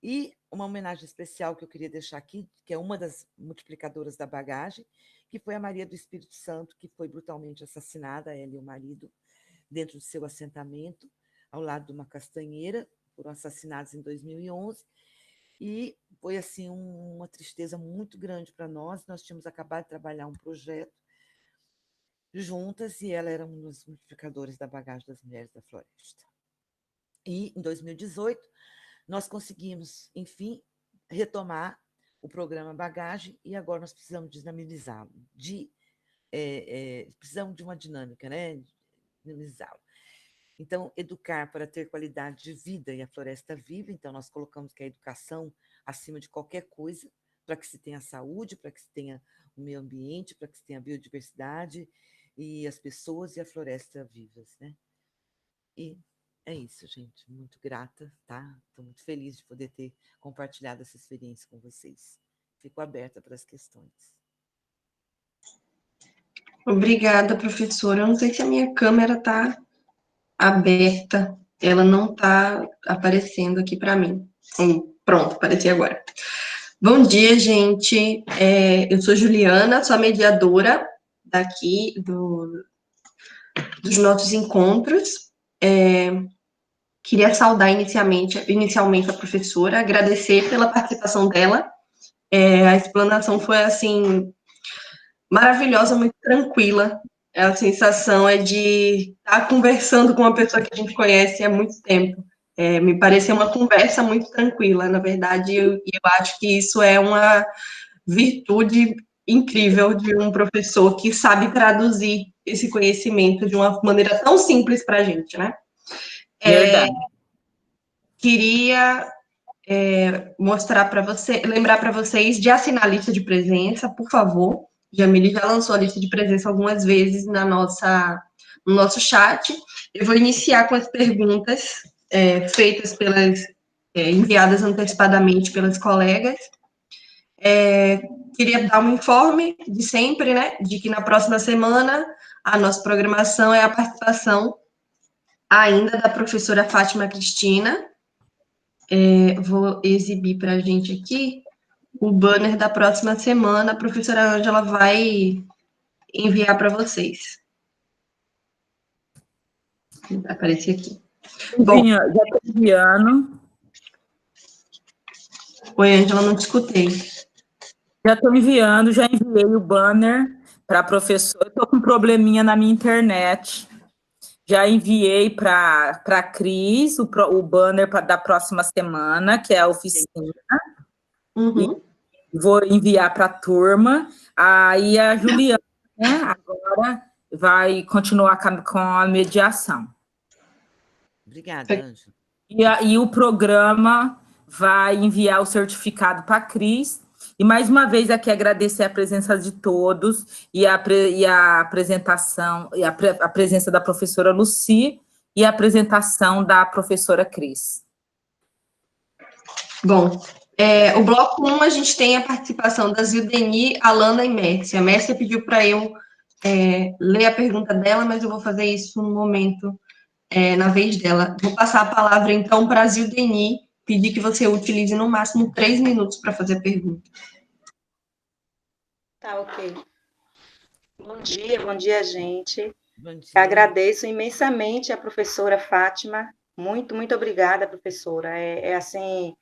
E uma homenagem especial que eu queria deixar aqui, que é uma das multiplicadoras da bagagem, que foi a Maria do Espírito Santo, que foi brutalmente assassinada, ela e o marido, dentro do seu assentamento, ao lado de uma castanheira, foram assassinados em 2011, e foi assim uma tristeza muito grande para nós. Nós tínhamos acabado de trabalhar um projeto juntas, e ela era um dos multiplicadores da bagagem das mulheres da floresta. E, em 2018, nós conseguimos, enfim, retomar o programa Bagagem e agora nós precisamos dinamizá-lo, precisamos de uma dinâmica, né? Dinamizá-lo. Então, educar para ter qualidade de vida e a floresta viva, então nós colocamos que a educação acima de qualquer coisa, para que se tenha saúde, para que se tenha o meio ambiente, para que se tenha a biodiversidade e as pessoas e a floresta vivas, né? E é isso, gente. Muito grata, tá? Estou muito feliz de poder ter compartilhado essa experiência com vocês. Fico aberta para as questões. Obrigada, professora. Eu não sei se a minha câmera está aberta. Ela não está aparecendo aqui para mim. Pronto, apareceu agora. Bom dia, gente. Eu sou Juliana, sou a mediadora daqui dos nossos encontros. Queria saudar inicialmente a professora, agradecer pela participação dela. A explanação foi, assim, maravilhosa, muito tranquila. A sensação é de estar conversando com uma pessoa que a gente conhece há muito tempo. Me pareceu uma conversa muito tranquila, na verdade, eu acho que isso é uma virtude incrível de um professor que sabe traduzir esse conhecimento de uma maneira tão simples para a gente, né? Verdade. Queria lembrar para vocês de assinar a lista de presença, por favor. Jamile já lançou a lista de presença algumas vezes no nosso chat. Eu vou iniciar com as perguntas feitas enviadas antecipadamente pelas colegas. Queria dar um informe de sempre, né, de que na próxima semana a nossa programação é a participação ainda da professora Fátima Cristina. Vou exibir para a gente aqui o banner da próxima semana. A professora Ângela vai enviar para vocês. Vai aparecer aqui. Bom, já estou enviando. Oi, Ângela, não te escutei. Já estou enviando, já enviei o banner para a professora. Estou com um probleminha na minha internet. Já enviei para a Cris o banner da próxima semana, que é a oficina. Uhum. E vou enviar para a turma. Aí a Juliana, né, agora vai continuar com a mediação. Obrigada, Ângela. E o programa vai enviar o certificado para a Cris. E, mais uma vez, aqui agradecer a presença de todos e a apresentação, a presença da professora Lucy e a apresentação da professora Cris. Bom, o bloco 1, a gente tem a participação da Zildeni, Alana e Mércia. A Mércia pediu para eu ler a pergunta dela, mas eu vou fazer isso no momento, na vez dela. Vou passar a palavra, então, para a Zildeni, pedir que você utilize no máximo 3 minutos para fazer a pergunta. Tá, ok. Bom dia, gente. Bom dia. Agradeço imensamente a professora Fátima. Muito, muito obrigada, professora. Assim,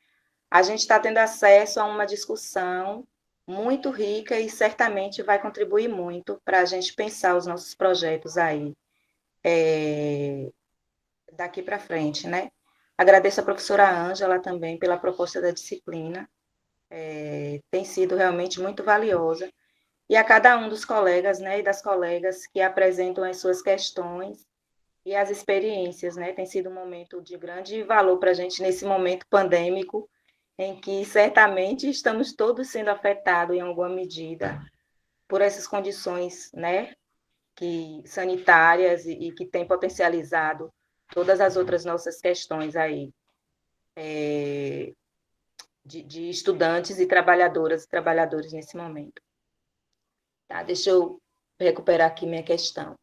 a gente está tendo acesso a uma discussão muito rica e certamente vai contribuir muito para a gente pensar os nossos projetos aí daqui para frente, né? Agradeço a professora Ângela também pela proposta da disciplina. Tem sido realmente muito valiosa. E a cada um dos colegas, né, e das colegas que apresentam as suas questões e as experiências, né? Tem sido um momento de grande valor para a gente nesse momento pandêmico, em que certamente estamos todos sendo afetados em alguma medida por essas condições, né, sanitárias e que têm potencializado todas as outras nossas questões aí, de estudantes e trabalhadoras e trabalhadores nesse momento. Tá, deixa eu recuperar aqui minha questão.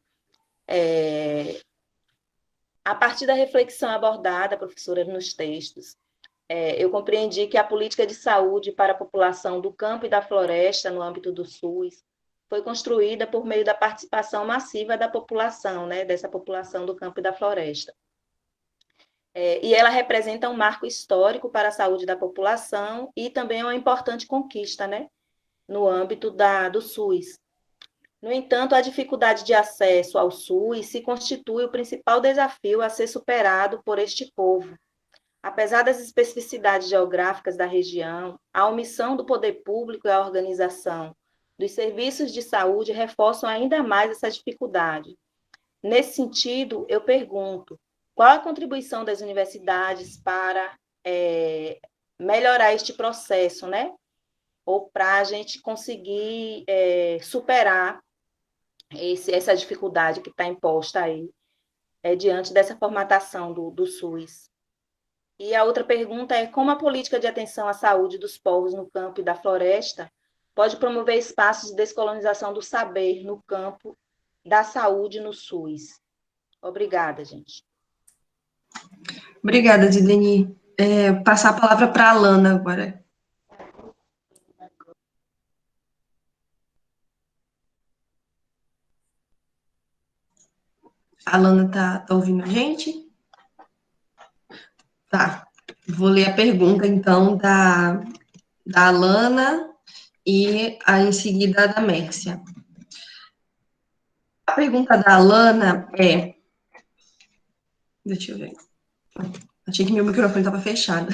A partir da reflexão abordada, professora, nos textos, eu compreendi que a política de saúde para a população do campo e da floresta, no âmbito do SUS, foi construída por meio da participação massiva da população, né, dessa população do campo e da floresta. E ela representa um marco histórico para a saúde da população e também uma importante conquista, né, no âmbito do SUS. No entanto, a dificuldade de acesso ao SUS se constitui o principal desafio a ser superado por este povo, Apesar das especificidades geográficas da região, a omissão do poder público e a organização dos serviços de saúde reforçam ainda mais essa dificuldade. Nesse sentido, eu pergunto, qual a contribuição das universidades para melhorar este processo, né? Ou para a gente conseguir superar essa dificuldade que está imposta aí, diante dessa formatação do SUS. E a outra pergunta é como a política de atenção à saúde dos povos no campo e da floresta pode promover espaços de descolonização do saber no campo da saúde no SUS. Obrigada, gente. Obrigada, Zidane. Passar a palavra para a Alana agora. A Alana tá ouvindo a gente? Tá. Vou ler a pergunta, então, da Alana e em seguida da Mércia. A pergunta da Alana é... Deixa eu ver. Achei que meu microfone estava fechado.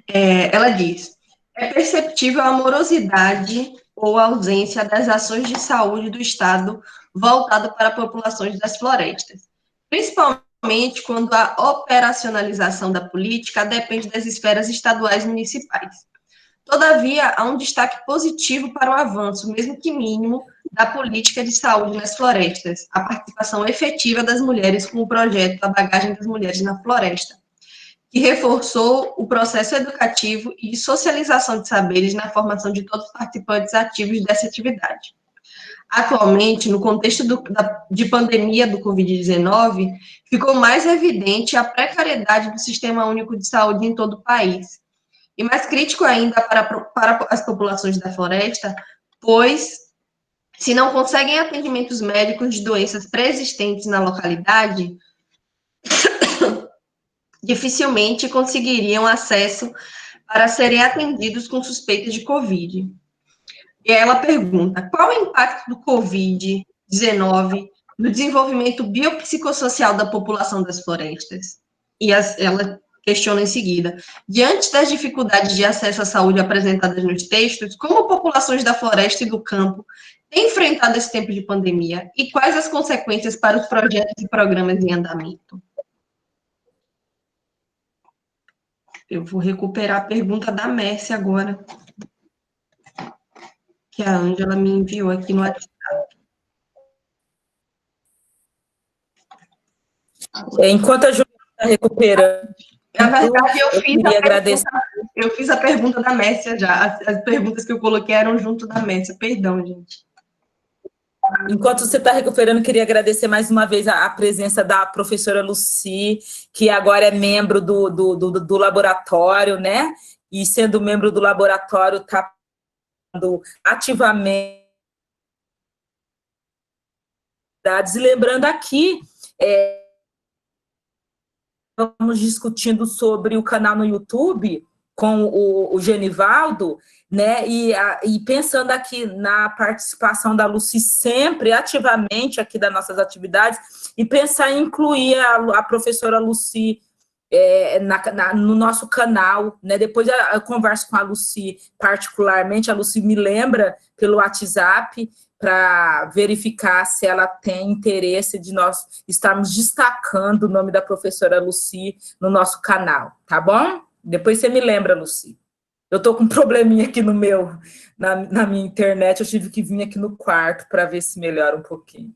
Ela diz: é perceptível a morosidade ou ausência das ações de saúde do Estado voltado para populações das florestas, principalmente quando a operacionalização da política depende das esferas estaduais e municipais. Todavia, há um destaque positivo para o avanço, mesmo que mínimo, da política de saúde nas florestas, a participação efetiva das mulheres com o projeto A Bagagem das Mulheres na Floresta, que reforçou o processo educativo e de socialização de saberes na formação de todos os participantes ativos dessa atividade. Atualmente, no contexto de pandemia do Covid-19, ficou mais evidente a precariedade do Sistema Único de Saúde em todo o país. E mais crítico ainda para as populações da floresta, pois, se não conseguem atendimentos médicos de doenças pré-existentes na localidade, dificilmente conseguiriam acesso para serem atendidos com suspeitas de Covid. E ela pergunta, qual o impacto do Covid-19 no desenvolvimento biopsicossocial da população das florestas? E ela questiona em seguida, diante das dificuldades de acesso à saúde apresentadas nos textos, como populações da floresta e do campo têm enfrentado esse tempo de pandemia e quais as consequências para os projetos e programas em andamento? Eu vou recuperar a pergunta da Mércia agora, que a Ângela me enviou aqui no WhatsApp. Enquanto a Juliana está recuperando, na verdade, eu fiz a pergunta da Mércia já. As perguntas que eu coloquei eram junto da Mércia. Perdão, gente. Enquanto você está recuperando, queria agradecer mais uma vez a presença da professora Lucy, que agora é membro do laboratório, né? E sendo membro do laboratório, está ativamente. E lembrando aqui, estamos discutindo sobre o canal no YouTube com o Genivaldo, né? E pensando aqui na participação da Lucy sempre ativamente aqui das nossas atividades, e pensar em incluir a professora Lucy no nosso canal, né? Depois eu converso com a Lucy particularmente, a Lucy me lembra pelo WhatsApp para verificar se ela tem interesse de nós estarmos destacando o nome da professora Lucy no nosso canal, tá bom? Depois você me lembra, Lucy. Eu estou com um probleminha aqui na minha internet, eu tive que vir aqui no quarto para ver se melhora um pouquinho.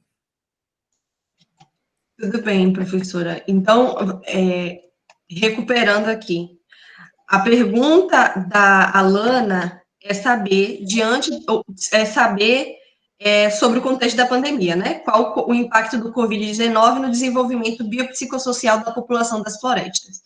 Tudo bem, professora. Então, recuperando aqui, a pergunta da Alana é saber, sobre o contexto da pandemia, né? Qual o impacto do Covid-19 no desenvolvimento biopsicossocial da população das florestas.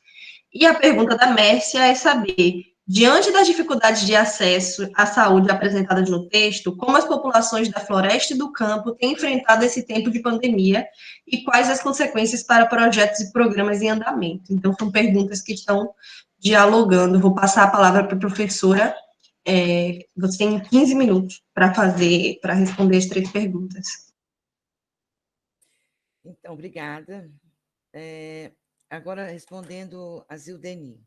E a pergunta da Mércia é saber, diante das dificuldades de acesso à saúde apresentadas no texto, como as populações da floresta e do campo têm enfrentado esse tempo de pandemia e quais as consequências para projetos e programas em andamento. Então, são perguntas que estão dialogando. Vou passar a palavra para a professora. Você tem 15 minutos para responder as 3 perguntas. Então, obrigada. agora respondendo a Zildeni.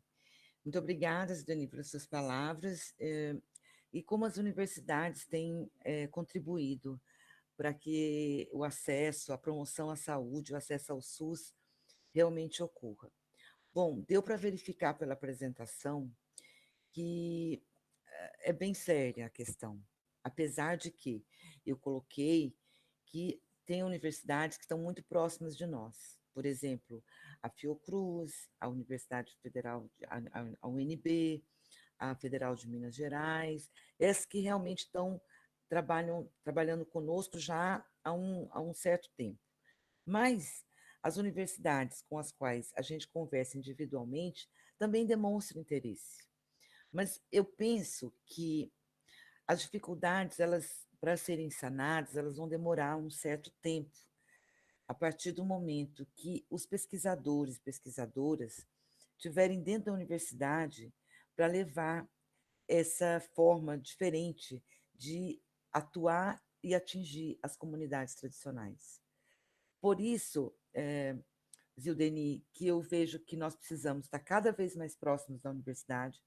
Muito obrigada, Zildeni, pelas suas palavras. E como as universidades têm contribuído para que o acesso, a promoção à saúde, o acesso ao SUS realmente ocorra. Bom, deu para verificar pela apresentação que é bem séria a questão, apesar de que eu coloquei que tem universidades que estão muito próximas de nós. Por exemplo, a Fiocruz, a Universidade Federal, a UNB, a Federal de Minas Gerais, essas que realmente estão trabalhando conosco já há um certo tempo. Mas as universidades com as quais a gente conversa individualmente também demonstram interesse. Mas eu penso que as dificuldades, elas, para serem sanadas, elas vão demorar um certo tempo, a partir do momento que os pesquisadores e pesquisadoras tiverem dentro da universidade para levar essa forma diferente de atuar e atingir as comunidades tradicionais. Por isso, Zildeni, que eu vejo que nós precisamos estar cada vez mais próximos da universidade.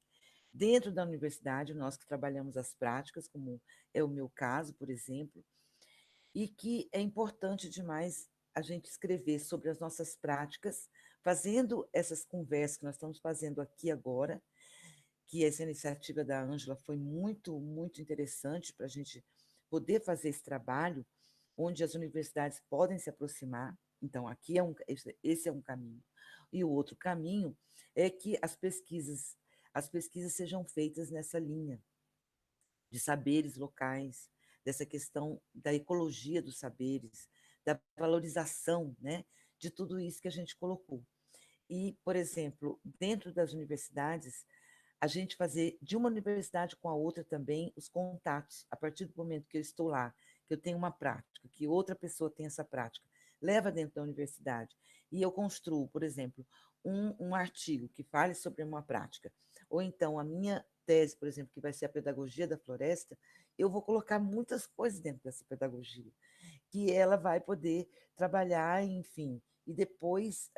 Dentro da universidade, nós que trabalhamos as práticas, como é o meu caso, por exemplo, e que é importante demais a gente escrever sobre as nossas práticas, fazendo essas conversas que nós estamos fazendo aqui agora, que essa iniciativa da Ângela foi muito, muito interessante para a gente poder fazer esse trabalho, onde as universidades podem se aproximar. Então, aqui esse é um caminho. E o outro caminho é que as pesquisas sejam feitas nessa linha de saberes locais, dessa questão da ecologia dos saberes, da valorização, né, de tudo isso que a gente colocou. E, por exemplo, dentro das universidades, a gente fazer de uma universidade com a outra também os contatos, a partir do momento que eu estou lá, que eu tenho uma prática, que outra pessoa tem essa prática, leva dentro da universidade, e eu construo, por exemplo, um artigo que fale sobre uma prática, ou então a minha tese, por exemplo, que vai ser a pedagogia da floresta, eu vou colocar muitas coisas dentro dessa pedagogia, que ela vai poder trabalhar, enfim, e depois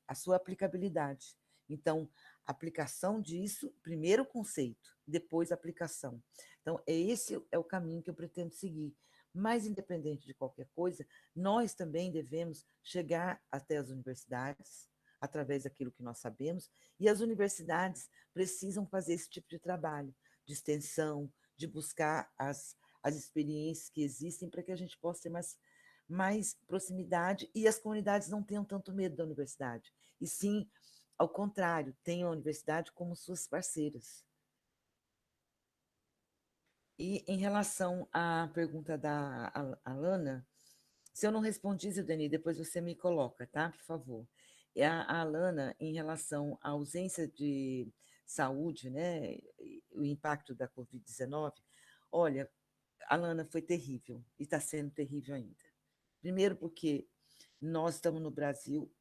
a sua aplicabilidade. Então, aplicação disso, primeiro o conceito, depois a aplicação. Então, esse é o caminho que eu pretendo seguir. Mas, independente de qualquer coisa, nós também devemos chegar até as universidades, através daquilo que nós sabemos, e as universidades precisam fazer esse tipo de trabalho, de extensão, de buscar as experiências que existem para que a gente possa ter mais proximidade e as comunidades não tenham tanto medo da universidade, e sim, ao contrário, tenham a universidade como suas parceiras. E em relação à pergunta da Alana, se eu não respondi, Zildeni, depois você me coloca, tá? Por favor. A Alana, em relação à ausência de saúde, né, o impacto da Covid-19, olha, Alana, foi terrível e está sendo terrível ainda. Primeiro porque nós estamos no Brasil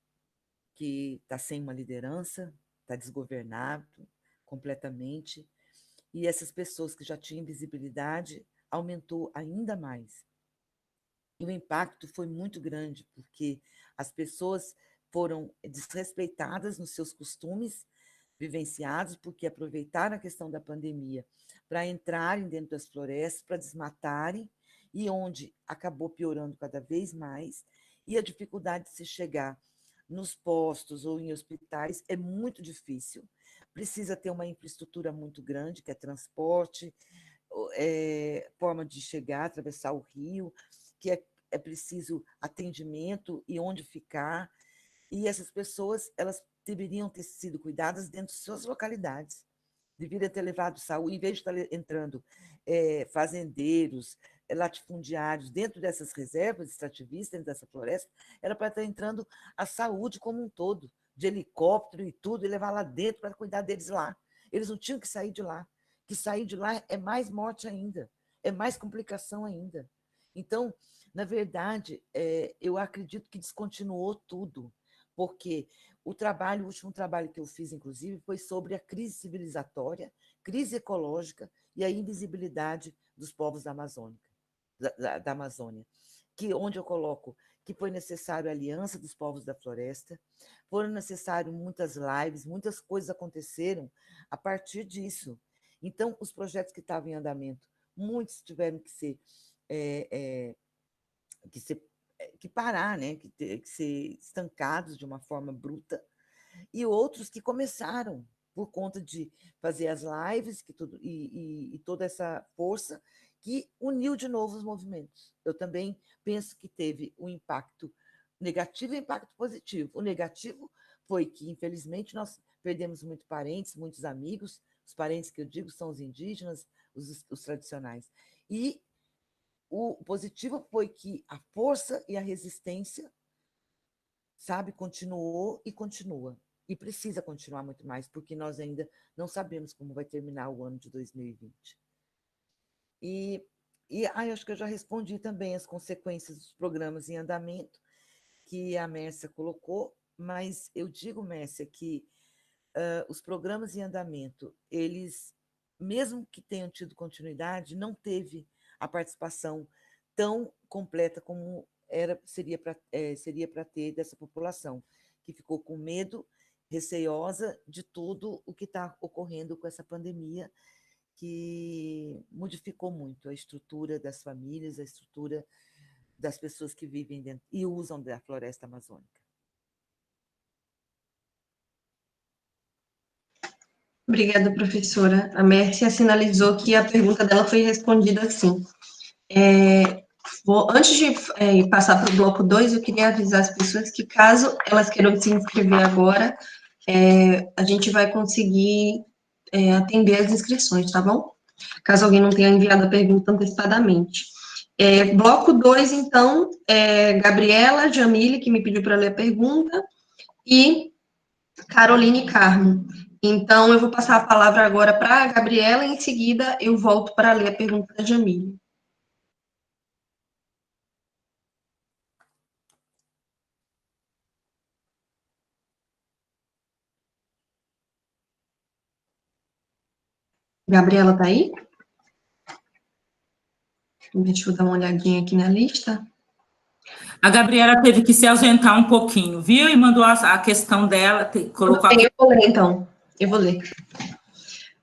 que está sem uma liderança, está desgovernado completamente, e essas pessoas que já tinham visibilidade aumentou ainda mais. E o impacto foi muito grande, porque as pessoas foram desrespeitadas nos seus costumes vivenciados, porque aproveitaram a questão da pandemia para entrarem dentro das florestas, para desmatarem, e onde acabou piorando cada vez mais, e a dificuldade de se chegar nos postos ou em hospitais é muito difícil. Precisa ter uma infraestrutura muito grande, que é transporte, forma de chegar, atravessar o rio, que é preciso atendimento e onde ficar. E essas pessoas, elas deveriam ter sido cuidadas dentro de suas localidades. Deveriam ter levado saúde, em vez de estar entrando fazendeiros, latifundiários dentro dessas reservas extrativistas, dentro dessa floresta, era para estar entrando a saúde como um todo, de helicóptero e tudo, e levar lá dentro para cuidar deles lá. Eles não tinham que sair de lá, que sair de lá é mais morte ainda, é mais complicação ainda. Então, na verdade, eu acredito que descontinuou tudo, porque o último trabalho que eu fiz, inclusive, foi sobre a crise civilizatória, crise ecológica e a invisibilidade dos povos da Amazônia. onde eu coloco que foi necessário a aliança dos povos da floresta, foram necessárias muitas lives, muitas coisas aconteceram a partir disso. Então, os projetos que estavam em andamento, muitos tiveram que parar, né? que ser estancados de uma forma bruta, e outros que começaram por conta de fazer as lives e toda essa força que uniu de novo os movimentos. Eu também penso que teve um impacto negativo e um impacto positivo. O negativo foi que, infelizmente, nós perdemos muitos parentes, muitos amigos. Os parentes que eu digo são os indígenas, os tradicionais. E o positivo foi que a força e a resistência, sabe, continuou e continua. E precisa continuar muito mais, porque nós ainda não sabemos como vai terminar o ano de 2020. E acho que eu já respondi também as consequências dos programas em andamento que a Mércia colocou, mas eu digo, Mércia, que os programas em andamento, eles, mesmo que tenham tido continuidade, não teve a participação tão completa como seria para ter dessa população, que ficou com medo, receiosa de tudo o que está ocorrendo com essa pandemia, que modificou muito a estrutura das famílias, a estrutura das pessoas que vivem dentro e usam da floresta amazônica. Obrigada, professora. A Mércia sinalizou que a pergunta dela foi respondida assim. Antes de passar para o bloco 2, eu queria avisar as pessoas que, caso elas queiram se inscrever agora, a gente vai conseguir atender as inscrições, tá bom? Caso alguém não tenha enviado a pergunta antecipadamente. Bloco 2, então, Gabriela Jamile, que me pediu para ler a pergunta, e Caroline Carmo. Então, eu vou passar a palavra agora para a Gabriela, e em seguida eu volto para ler a pergunta da Jamile. Gabriela está aí? Deixa eu dar uma olhadinha aqui na lista. A Gabriela teve que se ausentar um pouquinho, viu? E mandou a questão dela, colocou... Eu vou ler, então. Eu vou ler.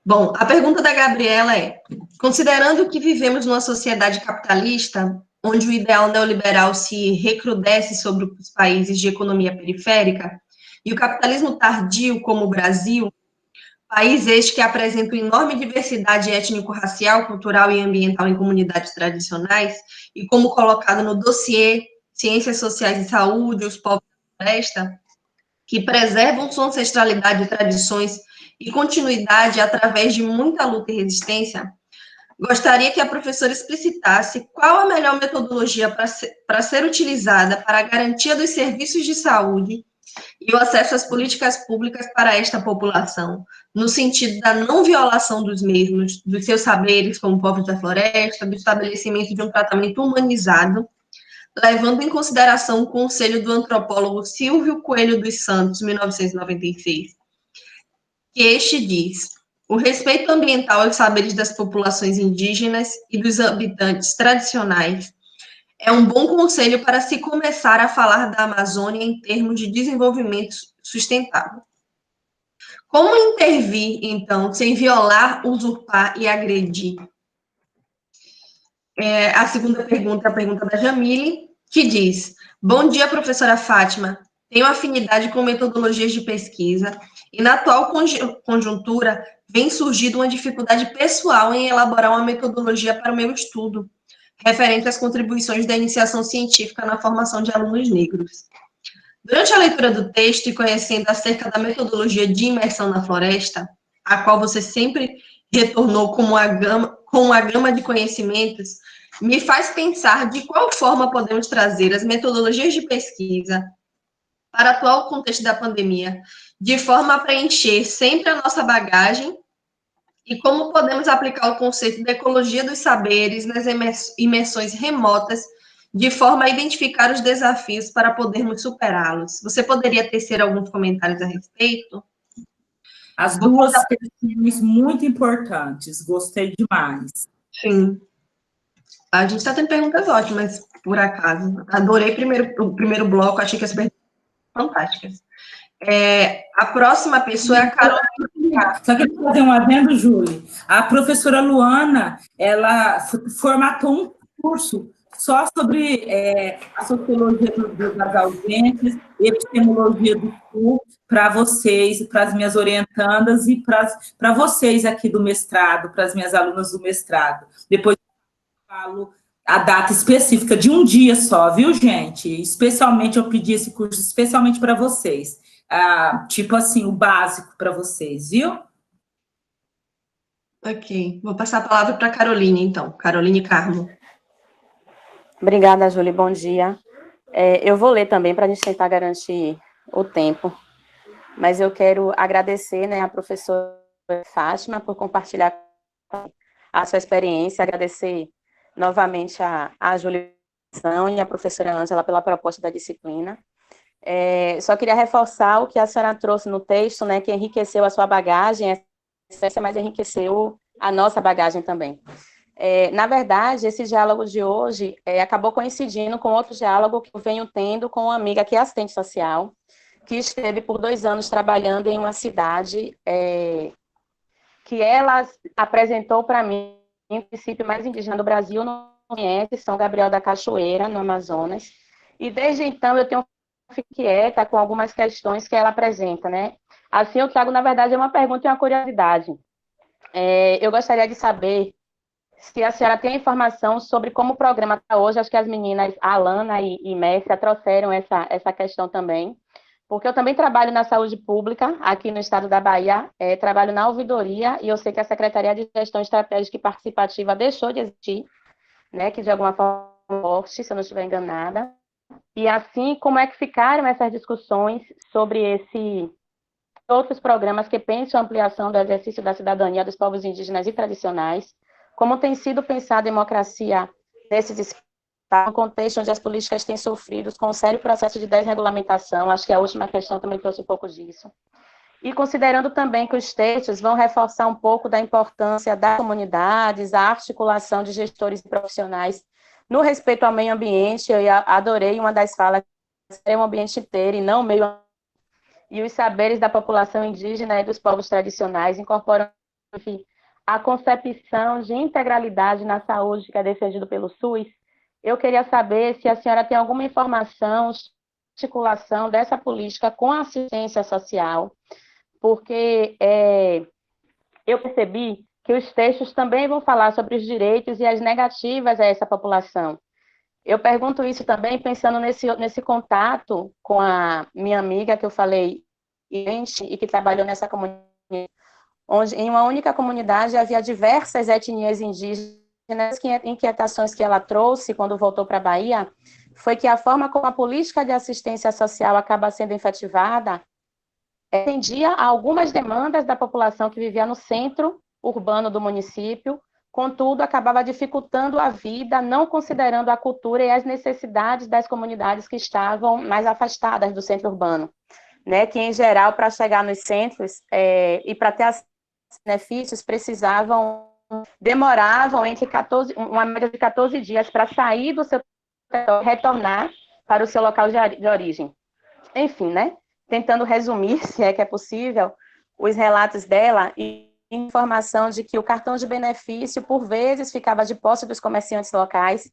Bom, a pergunta da Gabriela é: considerando que vivemos numa sociedade capitalista, onde o ideal neoliberal se recrudesce sobre os países de economia periférica, e o capitalismo tardio, como o Brasil, país este que apresenta uma enorme diversidade étnico-racial, cultural e ambiental em comunidades tradicionais, e como colocado no dossiê Ciências Sociais e Saúde, os povos da floresta, que preservam sua ancestralidade e tradições e continuidade através de muita luta e resistência, gostaria que a professora explicitasse qual a melhor metodologia para ser utilizada para a garantia dos serviços de saúde e o acesso às políticas públicas para esta população, no sentido da não violação dos mesmos, dos seus saberes como povos da floresta, do estabelecimento de um tratamento humanizado, levando em consideração o conselho do antropólogo Silvio Coelho dos Santos, 1996, que este diz: o respeito ambiental aos saberes das populações indígenas e dos habitantes tradicionais é um bom conselho para se começar a falar da Amazônia em termos de desenvolvimento sustentável. Como intervir, então, sem violar, usurpar e agredir? A segunda pergunta é a pergunta da Jamile, que diz: bom dia, professora Fátima. Tenho afinidade com metodologias de pesquisa e, na atual conjuntura, vem surgindo uma dificuldade pessoal em elaborar uma metodologia para o meu estudo, referente às contribuições da iniciação científica na formação de alunos negros. Durante a leitura do texto e conhecendo acerca da metodologia de imersão na floresta, a qual você sempre retornou com uma gama de conhecimentos, me faz pensar de qual forma podemos trazer as metodologias de pesquisa para o atual contexto da pandemia, de forma a preencher sempre a nossa bagagem, e como podemos aplicar o conceito da ecologia dos saberes nas imersões remotas, de forma a identificar os desafios para podermos superá-los. Você poderia tecer alguns comentários a respeito? As duas questões muito importantes, gostei demais. Sim. A gente está tendo perguntas ótimas. por acaso. Adorei o primeiro bloco, achei que as perguntas foram fantásticas. A próxima pessoa é a Carol. Só queria fazer um adendo, Júlia. A professora Luana, ela formatou um curso só sobre a sociologia das ausências, epistemologia do sul, para vocês, para as minhas orientandas e para vocês aqui do mestrado, para as minhas alunas do mestrado. Depois eu falo a data específica de um dia só, viu, gente? Especialmente, eu pedi esse curso especialmente para vocês. Tipo assim, o básico para vocês, viu? Ok, vou passar a palavra para a Caroline, então. Caroline Carmo. Obrigada, Júlia. Bom dia. Eu vou ler também para a gente tentar garantir o tempo, mas eu quero agradecer, né, a professora Fátima por compartilhar a sua experiência, agradecer novamente a Júlia e a professora Ângela pela proposta da disciplina. Só queria reforçar o que a senhora trouxe no texto, né, que enriqueceu a sua bagagem, mas enriqueceu a nossa bagagem também. Na verdade, esse diálogo de hoje acabou coincidindo com outro diálogo que eu venho tendo com uma amiga que é assistente social, que esteve por 2 anos trabalhando em uma cidade que ela apresentou para mim, o município mais indígena do Brasil, não conhece, São Gabriel da Cachoeira, no Amazonas, e desde então eu tenho quieta com algumas questões que ela apresenta, né? Assim, eu trago, na verdade, uma pergunta e uma curiosidade. Eu gostaria de saber se a senhora tem informação sobre como o programa está hoje. Acho que as meninas, a Alana e Mércia, trouxeram essa questão também, porque eu também trabalho na saúde pública, aqui no estado da Bahia, trabalho na ouvidoria, e eu sei que a Secretaria de Gestão Estratégica e Participativa deixou de existir, né, que de alguma forma, se eu não estiver enganada. E assim, como é que ficaram essas discussões sobre outros programas que pensam a ampliação do exercício da cidadania dos povos indígenas e tradicionais, como tem sido pensada a democracia nesses espaços, no contexto onde as políticas têm sofrido com um sério processo de desregulamentação, acho que a última questão também trouxe um pouco disso, e considerando também que os textos vão reforçar um pouco da importância das comunidades, a articulação de gestores e profissionais no respeito ao meio ambiente. Eu adorei uma das falas, é um ambiente inteiro e não meio ambiente, e os saberes da população indígena e dos povos tradicionais incorporam, enfim, a concepção de integralidade na saúde que é defendido pelo SUS. Eu queria saber se a senhora tem alguma informação, articulação dessa política com a assistência social, porque eu percebi que os textos também vão falar sobre os direitos e as negativas a essa população. Eu pergunto isso também pensando nesse contato com a minha amiga que eu falei, e que trabalhou nessa comunidade, onde em uma única comunidade havia diversas etnias indígenas. Inquietações que ela trouxe quando voltou para a Bahia foi que a forma como a política de assistência social acaba sendo efetivada atendia a algumas demandas da população que vivia no centro urbano do município, contudo, acabava dificultando a vida, não considerando a cultura e as necessidades das comunidades que estavam mais afastadas do centro urbano, né? Que, em geral, para chegar nos centros e para ter benefícios, demoravam uma média de 14 dias para sair do seu território e retornar para o seu local de origem. Enfim, né? Tentando resumir, se é que é possível, os relatos dela e informação de que o cartão de benefício, por vezes, ficava de posse dos comerciantes locais,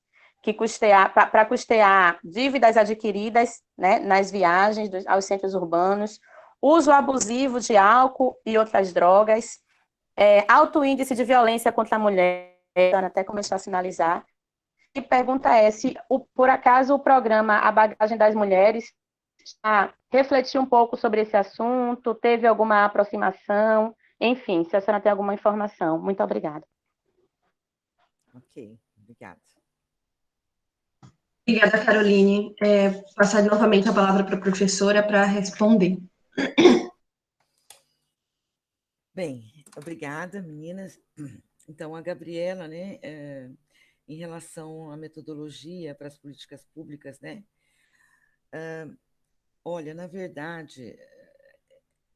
para custear dívidas adquiridas, né, nas viagens aos centros urbanos, uso abusivo de álcool e outras drogas, alto índice de violência contra a mulher, até começar a sinalizar. E pergunta é se, por acaso, o programa A Bagagem das Mulheres refletiu um pouco sobre esse assunto, teve alguma aproximação, enfim, se a senhora tem alguma informação. Muito obrigada. Ok, obrigada. Obrigada, Caroline. Passar novamente a palavra para a professora para responder. Bem, obrigada, meninas. Então, a Gabriela, né, em relação à metodologia para as políticas públicas, né, olha, na verdade,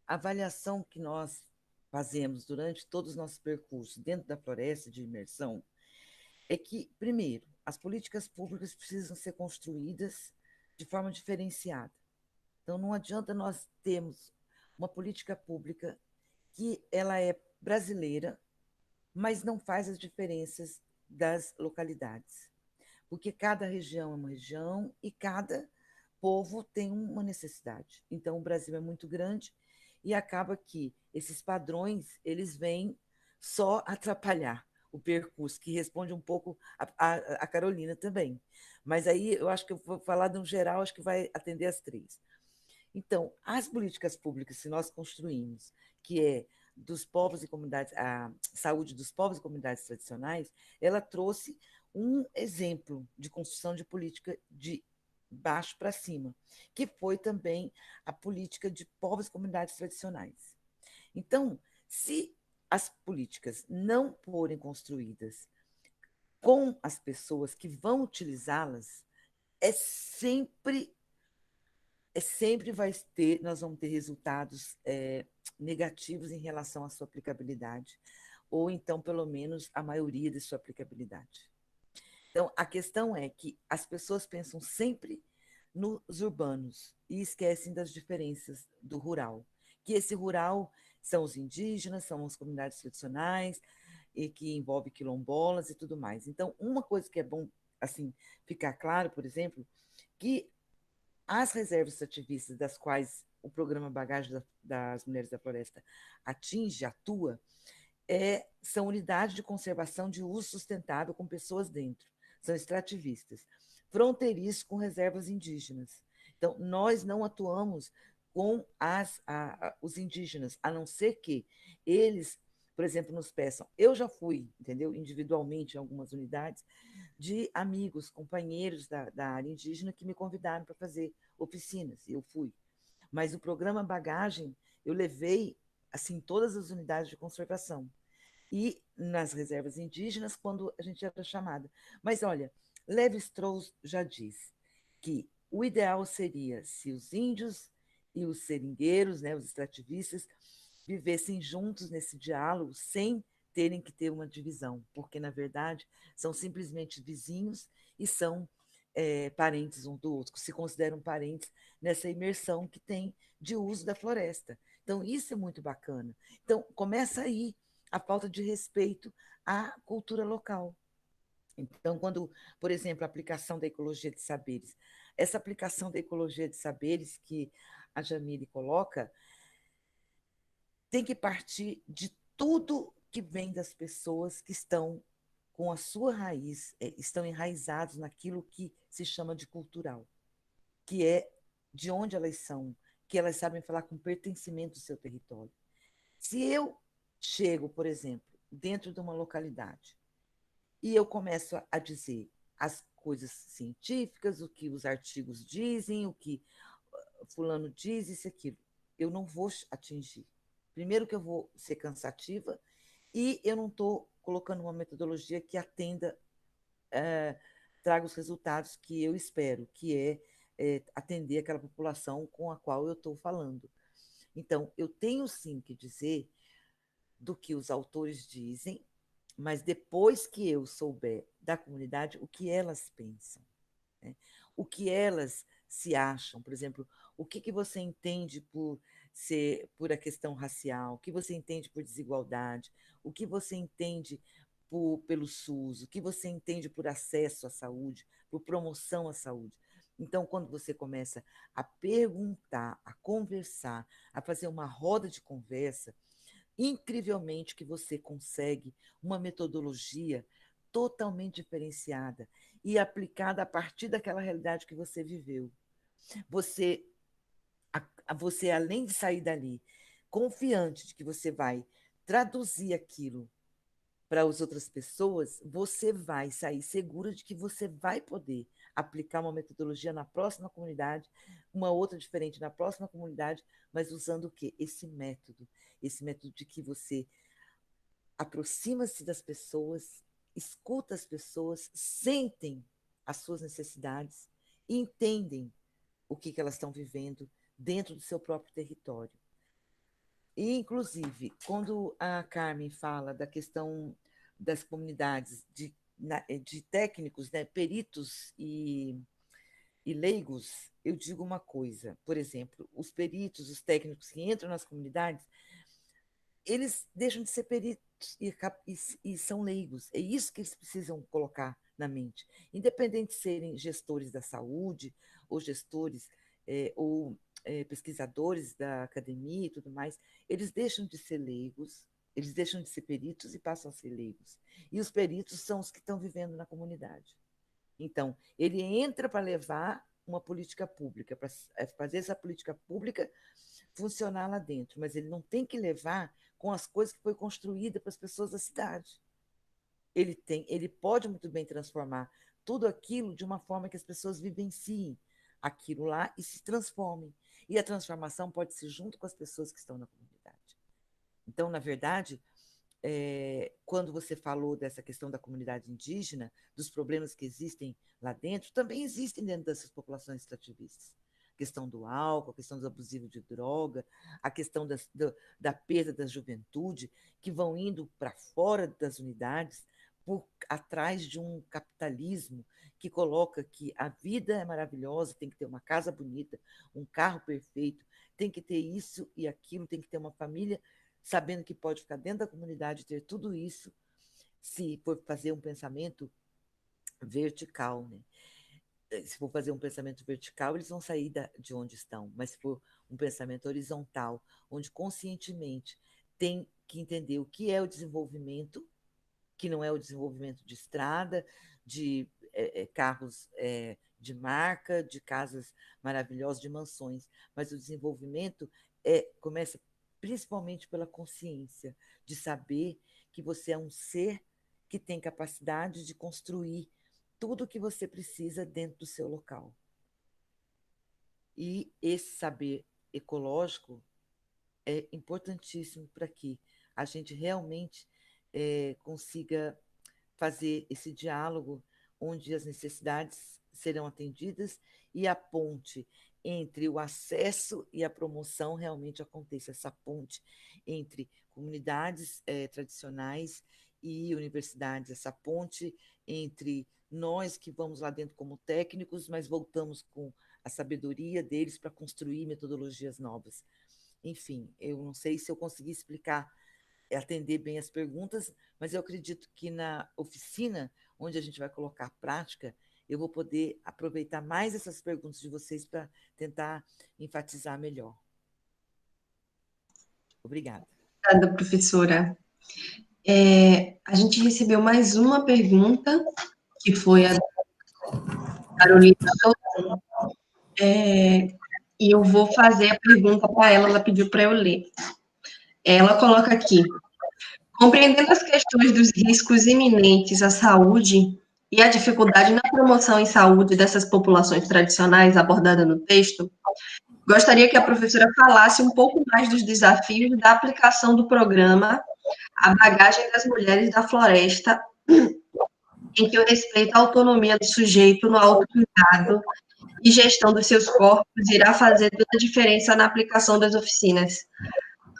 a avaliação que nós fazemos durante todos os nossos percursos dentro da floresta de imersão é que, primeiro, as políticas públicas precisam ser construídas de forma diferenciada. Então, não adianta nós termos uma política pública que ela é brasileira, mas não faz as diferenças das localidades, porque cada região é uma região e cada povo tem uma necessidade. Então, o Brasil é muito grande e acaba que esses padrões eles vêm só atrapalhar o percurso, que responde um pouco a Carolina também. Mas aí eu acho que eu vou falar de um geral, acho que vai atender as três. Então, as políticas públicas que nós construímos, que é dos povos e comunidades, a saúde dos povos e comunidades tradicionais, ela trouxe um exemplo de construção de política de baixo para cima, que foi também a política de povos e comunidades tradicionais. Então, se as políticas não forem construídas com as pessoas que vão utilizá-las, é sempre nós vamos ter resultados negativos em relação à sua aplicabilidade, ou então, pelo menos, a maioria de sua aplicabilidade. Então, a questão é que as pessoas pensam sempre nos urbanos e esquecem das diferenças do rural, que esse rural são os indígenas, são as comunidades tradicionais, e que envolve quilombolas e tudo mais. Então, uma coisa que é bom assim ficar claro, por exemplo, que as reservas extrativistas das quais o programa Bagagem das Mulheres da Floresta atua, são unidades de conservação de uso sustentável com pessoas dentro, são extrativistas, fronteiriços com reservas indígenas. Então, nós não atuamos com os indígenas, a não ser que eles, por exemplo, nos peçam. Eu já fui, entendeu, individualmente em algumas unidades, de amigos, companheiros da área indígena que me convidaram para fazer oficinas, e eu fui. Mas o programa Bagagem, eu levei assim todas as unidades de conservação e nas reservas indígenas, quando a gente era chamada. Mas, olha, Lévi-Strauss já diz que o ideal seria se os índios e os seringueiros, né, os extrativistas, vivessem juntos nesse diálogo, sem terem que ter uma divisão, porque, na verdade, são simplesmente vizinhos e são parentes um do outro, se consideram parentes nessa imersão que tem de uso da floresta. Então, isso é muito bacana. Então, começa aí a falta de respeito à cultura local. Então, quando, por exemplo, a aplicação da ecologia de saberes, essa aplicação da ecologia de saberes que a Jamile coloca, tem que partir de tudo que vem das pessoas que estão com a sua raiz, estão enraizados naquilo que se chama de cultural, que é de onde elas são, que elas sabem falar com pertencimento do seu território. Se eu chego, por exemplo, dentro de uma localidade e eu começo a dizer as coisas científicas, o que os artigos dizem, o que fulano diz, isso e aquilo, eu não vou atingir. Primeiro que eu vou ser cansativa e eu não estou colocando uma metodologia que atenda, traga os resultados que eu espero, que atender aquela população com a qual eu estou falando. Então, eu tenho sim que dizer do que os autores dizem, mas depois que eu souber da comunidade, o que elas pensam, né? O que elas se acham, por exemplo, o que você entende por a questão racial, o que você entende por desigualdade, o que você entende pelo SUS, o que você entende por acesso à saúde, por promoção à saúde. Então, quando você começa a perguntar, a conversar, a fazer uma roda de conversa, incrivelmente que você consegue uma metodologia totalmente diferenciada e aplicada a partir daquela realidade que você viveu. Você, além de sair dali confiante de que você vai traduzir aquilo para as outras pessoas, você vai sair segura de que você vai poder aplicar uma metodologia na próxima comunidade, uma outra diferente na próxima comunidade, mas usando o quê? Esse método de que você aproxima-se das pessoas, escuta as pessoas, sentem as suas necessidades e entendem o que elas estão vivendo dentro do seu próprio território. E, inclusive, quando a Carmen fala da questão das comunidades de técnicos, né, peritos e leigos, eu digo uma coisa, por exemplo, os peritos, os técnicos que entram nas comunidades, eles deixam de ser peritos e são leigos. É isso que eles precisam colocar na mente. Independente de serem gestores da saúde, ou gestores, pesquisadores da academia e tudo mais, eles deixam de ser leigos, eles deixam de ser peritos e passam a ser leigos. E os peritos são os que estão vivendo na comunidade. Então, ele entra para levar uma política pública, para fazer essa política pública funcionar lá dentro, mas ele não tem que levar com as coisas que foi construída para as pessoas da cidade. Ele pode muito bem transformar tudo aquilo de uma forma que as pessoas vivenciem aquilo lá e se transformem. E a transformação pode ser junto com as pessoas que estão na comunidade. Então, na verdade, quando você falou dessa questão da comunidade indígena, dos problemas que existem lá dentro, também existem dentro dessas populações extrativistas. A questão do álcool, a questão do abusivo de droga, a questão da perda da juventude, que vão indo para fora das unidades atrás de um capitalismo que coloca que a vida é maravilhosa, tem que ter uma casa bonita, um carro perfeito, tem que ter isso e aquilo, tem que ter uma família sabendo que pode ficar dentro da comunidade e ter tudo isso, se for fazer um pensamento vertical, né? Se for fazer um pensamento vertical, eles vão sair de onde estão, mas se for um pensamento horizontal, onde conscientemente tem que entender o que é o desenvolvimento, que não é o desenvolvimento de estrada, de carros de marca, de casas maravilhosas, de mansões, mas o desenvolvimento começa principalmente pela consciência, de saber que você é um ser que tem capacidade de construir tudo o que você precisa dentro do seu local. E esse saber ecológico é importantíssimo para que a gente realmente consiga fazer esse diálogo onde as necessidades serão atendidas e a ponte entre o acesso e a promoção realmente aconteça, essa ponte entre comunidades tradicionais e universidades, essa ponte entre nós que vamos lá dentro como técnicos, mas voltamos com a sabedoria deles para construir metodologias novas. Enfim, eu não sei se eu consegui explicar, atender bem as perguntas, mas eu acredito que na oficina, onde a gente vai colocar a prática, eu vou poder aproveitar mais essas perguntas de vocês para tentar enfatizar melhor. Obrigada. Obrigada, professora. A gente recebeu mais uma pergunta, que foi a Carolina Souza, e eu vou fazer a pergunta para ela pediu para eu ler. Ela coloca aqui: compreendendo as questões dos riscos iminentes à saúde e a dificuldade na promoção em saúde dessas populações tradicionais abordada no texto, gostaria que a professora falasse um pouco mais dos desafios da aplicação do programa A Bagagem das Mulheres da Floresta, em que o respeito à autonomia do sujeito no autocuidado e gestão dos seus corpos irá fazer toda a diferença na aplicação das oficinas.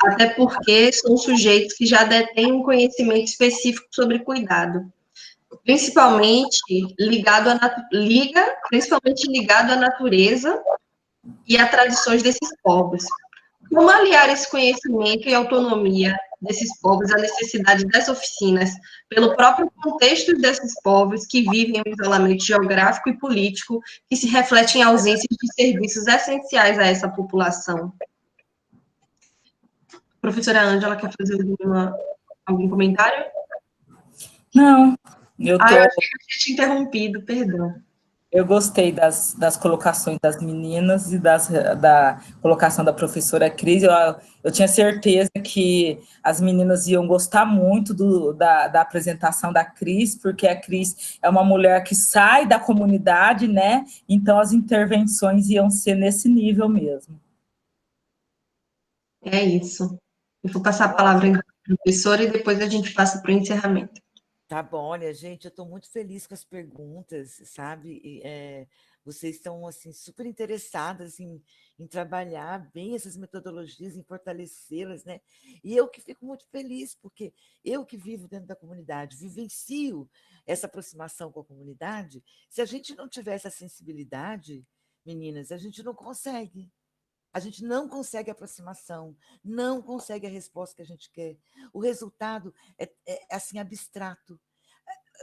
Até porque são sujeitos que já detêm um conhecimento específico sobre cuidado, principalmente ligado à natureza e a tradições desses povos. Como aliar esse conhecimento e autonomia desses povos à necessidade das oficinas, pelo próprio contexto desses povos que vivem o isolamento geográfico e político, que se reflete em ausência de serviços essenciais a essa população? Professora Ângela, quer fazer algum comentário? Não, eu eu achei que eu tinha te interrompido, perdão. Eu gostei das colocações das meninas e da colocação da professora Cris. Eu tinha certeza que as meninas iam gostar muito da apresentação da Cris, porque a Cris é uma mulher que sai da comunidade, né? Então, as intervenções iam ser nesse nível mesmo. É isso. Eu vou passar a palavra para a professora e depois a gente passa para o encerramento. Tá bom, olha, gente, eu estou muito feliz com as perguntas, sabe? Vocês estão assim super interessadas em trabalhar bem essas metodologias, em fortalecê-las, né? E eu que fico muito feliz, porque eu que vivo dentro da comunidade, vivencio essa aproximação com a comunidade. Se a gente não tiver essa sensibilidade, meninas, a gente não consegue. A gente não consegue a aproximação, não consegue a resposta que a gente quer. O resultado é assim abstrato.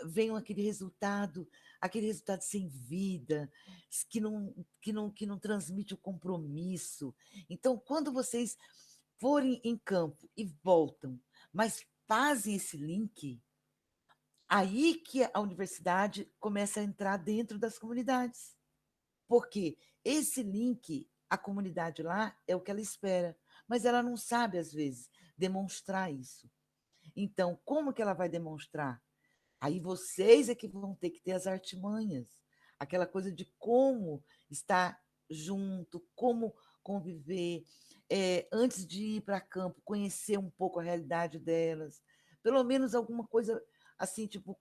Vem aquele resultado sem vida, que não transmite o compromisso. Então, quando vocês forem em campo e voltam, mas fazem esse link, aí que a universidade começa a entrar dentro das comunidades. Porque esse link, a comunidade lá, é o que ela espera, mas ela não sabe, às vezes, demonstrar isso. Então, como que ela vai demonstrar? Aí vocês é que vão ter que ter as artimanhas, aquela coisa de como estar junto, como conviver, antes de ir para campo, conhecer um pouco a realidade delas, pelo menos alguma coisa assim, tipo,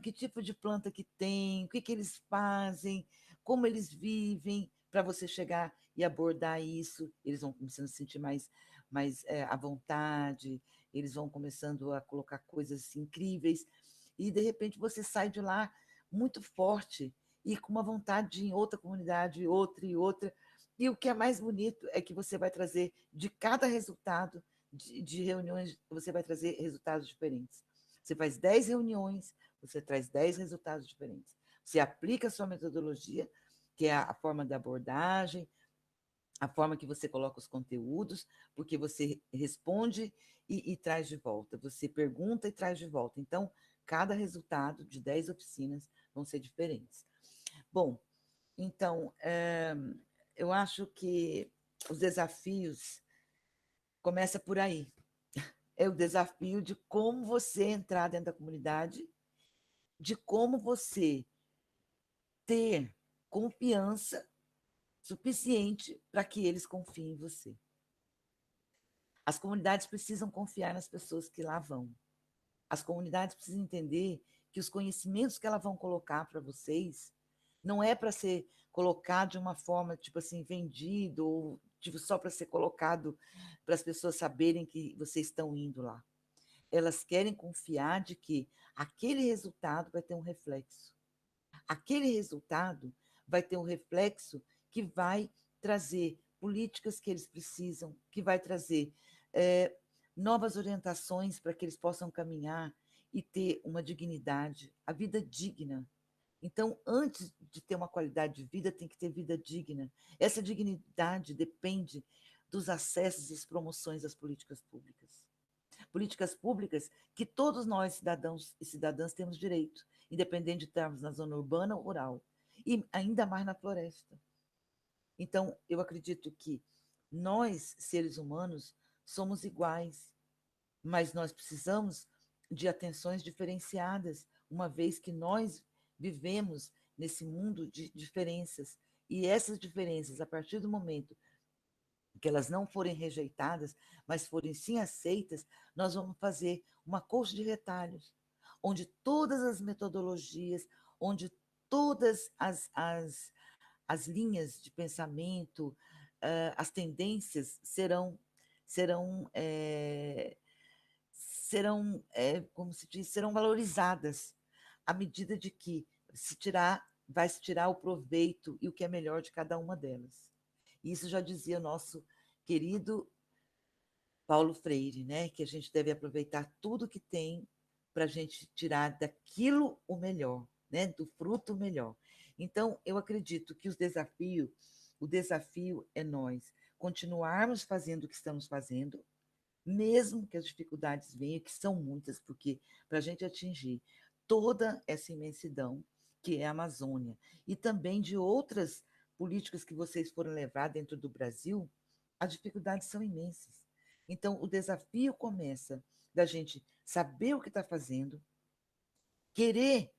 que tipo de planta que tem, o que, que eles fazem, como eles vivem, para você chegar e abordar isso, eles vão começando a se sentir mais à vontade, eles vão começando a colocar coisas assim, incríveis, e de repente você sai de lá muito forte e com uma vontade de ir em outra comunidade, outra e outra. E o que é mais bonito é que você vai trazer de cada resultado de reuniões, você vai trazer resultados diferentes. Você faz 10 reuniões, você traz 10 resultados diferentes. Você aplica a sua metodologia, que é a forma da abordagem, a forma que você coloca os conteúdos, porque você responde e traz de volta, você pergunta e traz de volta. Então, cada resultado de 10 oficinas vão ser diferentes. Bom, então, eu acho que os desafios começam por aí. É o desafio de como você entrar dentro da comunidade, de como você ter confiança suficiente para que eles confiem em você. As comunidades precisam confiar nas pessoas que lá vão. As comunidades precisam entender que os conhecimentos que elas vão colocar para vocês não é para ser colocado de uma forma, tipo assim, vendido, ou tipo, só para ser colocado para as pessoas saberem que vocês estão indo lá. Elas querem confiar de que aquele resultado vai ter um reflexo. Aquele resultado vai ter um reflexo que vai trazer políticas que eles precisam, que vai trazer novas orientações para que eles possam caminhar e ter uma dignidade, a vida digna. Então, antes de ter uma qualidade de vida, tem que ter vida digna. Essa dignidade depende dos acessos e das promoções das políticas públicas. Políticas públicas que todos nós, cidadãos e cidadãs, temos direito, independente de estarmos na zona urbana ou rural, e ainda mais na floresta. Então, eu acredito que nós, seres humanos, somos iguais, mas nós precisamos de atenções diferenciadas, uma vez que nós vivemos nesse mundo de diferenças. E essas diferenças, a partir do momento que elas não forem rejeitadas, mas forem sim aceitas, nós vamos fazer uma coxa de retalhos, onde todas as metodologias, onde todas as linhas de pensamento, as tendências como se diz, serão valorizadas à medida de que vai se tirar o proveito e o que é melhor de cada uma delas. Isso já dizia nosso querido Paulo Freire, né? Que a gente deve aproveitar tudo que tem para a gente tirar daquilo o melhor, né? Do fruto o melhor. Então, eu acredito que o desafio é nós continuarmos fazendo o que estamos fazendo, mesmo que as dificuldades venham, que são muitas, porque para a gente atingir toda essa imensidão que é a Amazônia, e também de outras políticas que vocês foram levar dentro do Brasil, as dificuldades são imensas. Então, o desafio começa da gente saber o que está fazendo, querer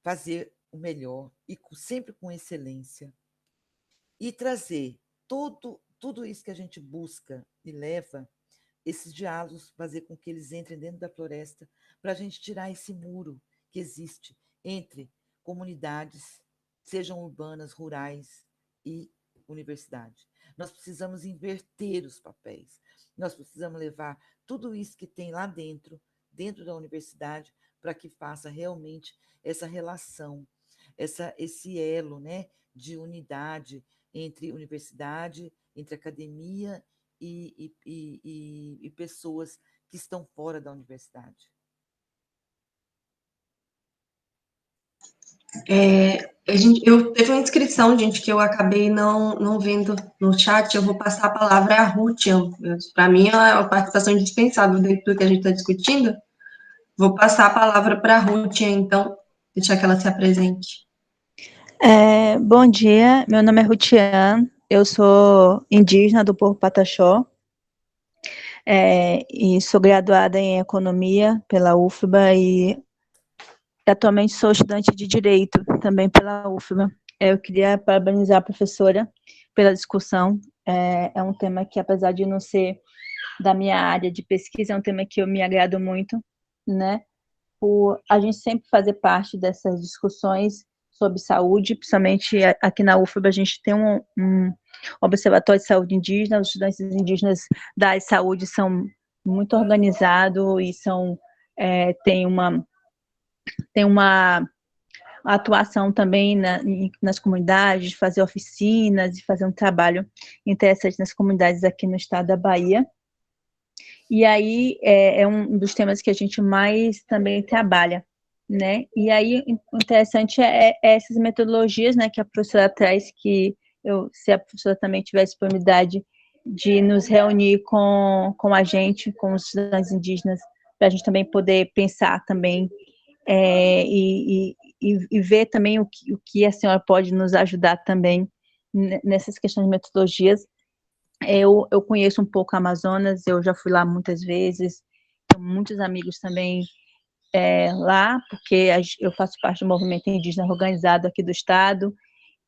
fazer o melhor, e sempre com excelência, e trazer tudo isso que a gente busca e leva, esses diálogos, fazer com que eles entrem dentro da floresta, para a gente tirar esse muro que existe entre comunidades sejam urbanas, rurais e universidade. Nós precisamos inverter os papéis. Nós precisamos levar tudo isso que tem lá dentro da universidade, para que faça realmente essa relação, esse elo, né, de unidade entre universidade, entre academia e pessoas que estão fora da universidade. Eu teve uma inscrição, gente, que eu acabei não vendo no chat. Eu vou passar a palavra à Ruth. Para mim, é uma participação indispensável dentro do que a gente está discutindo. Vou passar a palavra para a Ruth, então, deixar que ela se apresente. Bom dia, meu nome é Rutian, eu sou indígena do povo Pataxó, e sou graduada em Economia pela UFBA e atualmente sou estudante de Direito também pela UFBA. Eu queria parabenizar a professora pela discussão. É um tema que, apesar de não ser da minha área de pesquisa, é um tema que eu me agrado muito, né? Por a gente sempre fazer parte dessas discussões sobre saúde, principalmente aqui na UFBA, a gente tem um observatório de saúde indígena, os estudantes indígenas da área de saúde são muito organizados e tem uma atuação também nas comunidades, fazer oficinas e fazer um trabalho interessante nas comunidades aqui no estado da Bahia. E aí é um dos temas que a gente mais também trabalha, né? E aí o interessante é essas metodologias, né, que a professora traz, se a professora também tiver disponibilidade de nos reunir com a gente, com os estudantes indígenas, para a gente também poder pensar também e ver também o que a senhora pode nos ajudar também nessas questões de metodologias. Eu conheço um pouco a Amazonas, eu já fui lá muitas vezes, tenho muitos amigos também lá, porque eu faço parte do movimento indígena organizado aqui do estado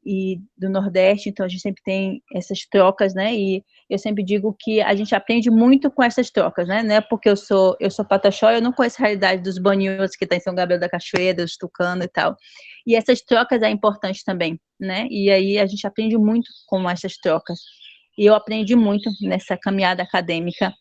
e do Nordeste, então a gente sempre tem essas trocas, né, e eu sempre digo que a gente aprende muito com essas trocas, né, porque eu sou Pataxó, eu não conheço a realidade dos banhos que está em São Gabriel da Cachoeira, dos Tucano e tal, e essas trocas é importante também, né, e aí a gente aprende muito com essas trocas, e eu aprendi muito nessa caminhada acadêmica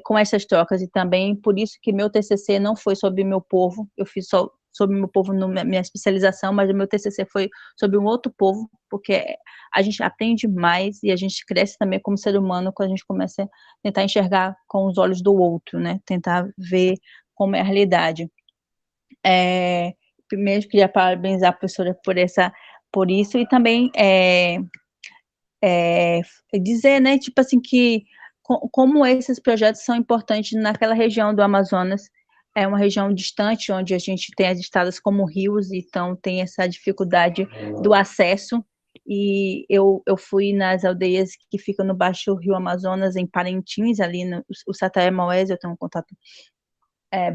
com essas trocas, e também por isso que meu TCC não foi sobre meu povo, eu fiz só sobre o meu povo na minha especialização, mas o meu TCC foi sobre um outro povo, porque a gente aprende mais e a gente cresce também como ser humano quando a gente começa a tentar enxergar com os olhos do outro, né? Tentar ver como é a realidade. Primeiro, queria parabenizar a professora por isso e também dizer, né, tipo assim, que como esses projetos são importantes naquela região do Amazonas. É uma região distante, onde a gente tem as estradas como rios, então tem essa dificuldade do acesso, e eu fui nas aldeias que ficam no Baixo Rio Amazonas, em Parintins, ali o Sataé Maués, eu tenho um contato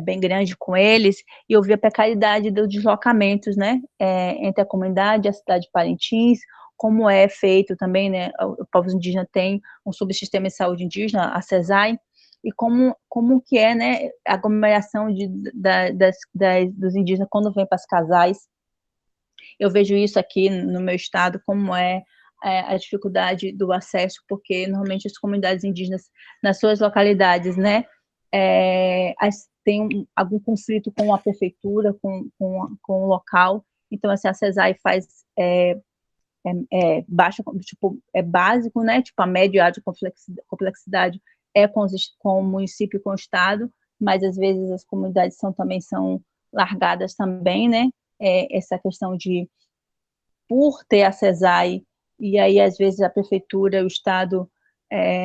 bem grande com eles, e eu vi a precariedade dos deslocamentos, né, entre a comunidade e a cidade de Parintins, como é feito também, né, o povo indígena tem um subsistema de saúde indígena, a CESAI, e como que é, né, a aglomeração dos indígenas quando vem para as casais. Eu vejo isso aqui no meu estado, como a dificuldade do acesso, porque normalmente as comunidades indígenas, nas suas localidades, né, tem algum conflito com a prefeitura, com o local, então assim, a CESAI faz baixo, tipo, básico, né, tipo, a média e alta complexidade com o município e com o estado, mas às vezes as comunidades também são largadas também, né, essa questão de, por ter a CESAI, e aí às vezes a prefeitura, o estado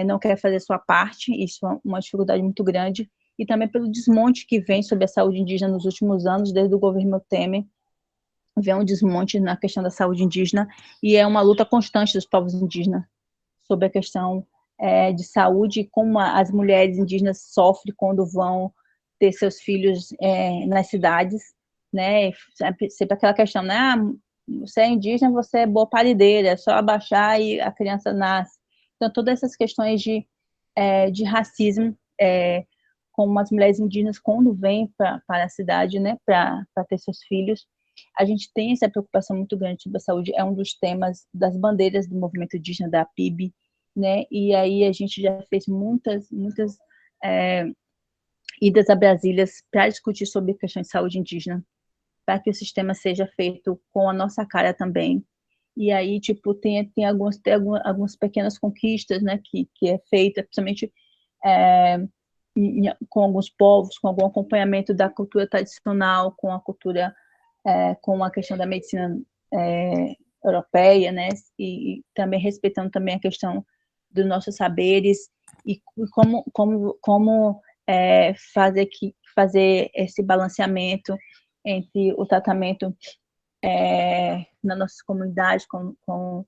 não quer fazer sua parte, isso é uma dificuldade muito grande, e também pelo desmonte que vem sobre a saúde indígena nos últimos anos, desde o governo Temer, vem um desmonte na questão da saúde indígena, e é uma luta constante dos povos indígenas sobre a questão de saúde, como as mulheres indígenas sofrem quando vão ter seus filhos nas cidades, né, sempre aquela questão, né, você é indígena, você é boa parideira, é só abaixar e a criança nasce. Então, todas essas questões de racismo, como as mulheres indígenas, quando vêm para a cidade, né, para ter seus filhos, a gente tem essa preocupação muito grande sobre a saúde, é um dos temas das bandeiras do movimento indígena da PIB, né? E aí a gente já fez muitas idas a Brasília para discutir sobre questões de saúde indígena, para que o sistema seja feito com a nossa cara também. E aí, tipo, tem algumas pequenas conquistas, né, que é feita, principalmente com alguns povos, com algum acompanhamento da cultura tradicional, com a cultura, com a questão da medicina europeia, né, e também respeitando também a questão dos nossos saberes e como fazer esse balanceamento entre o tratamento na nossa comunidade com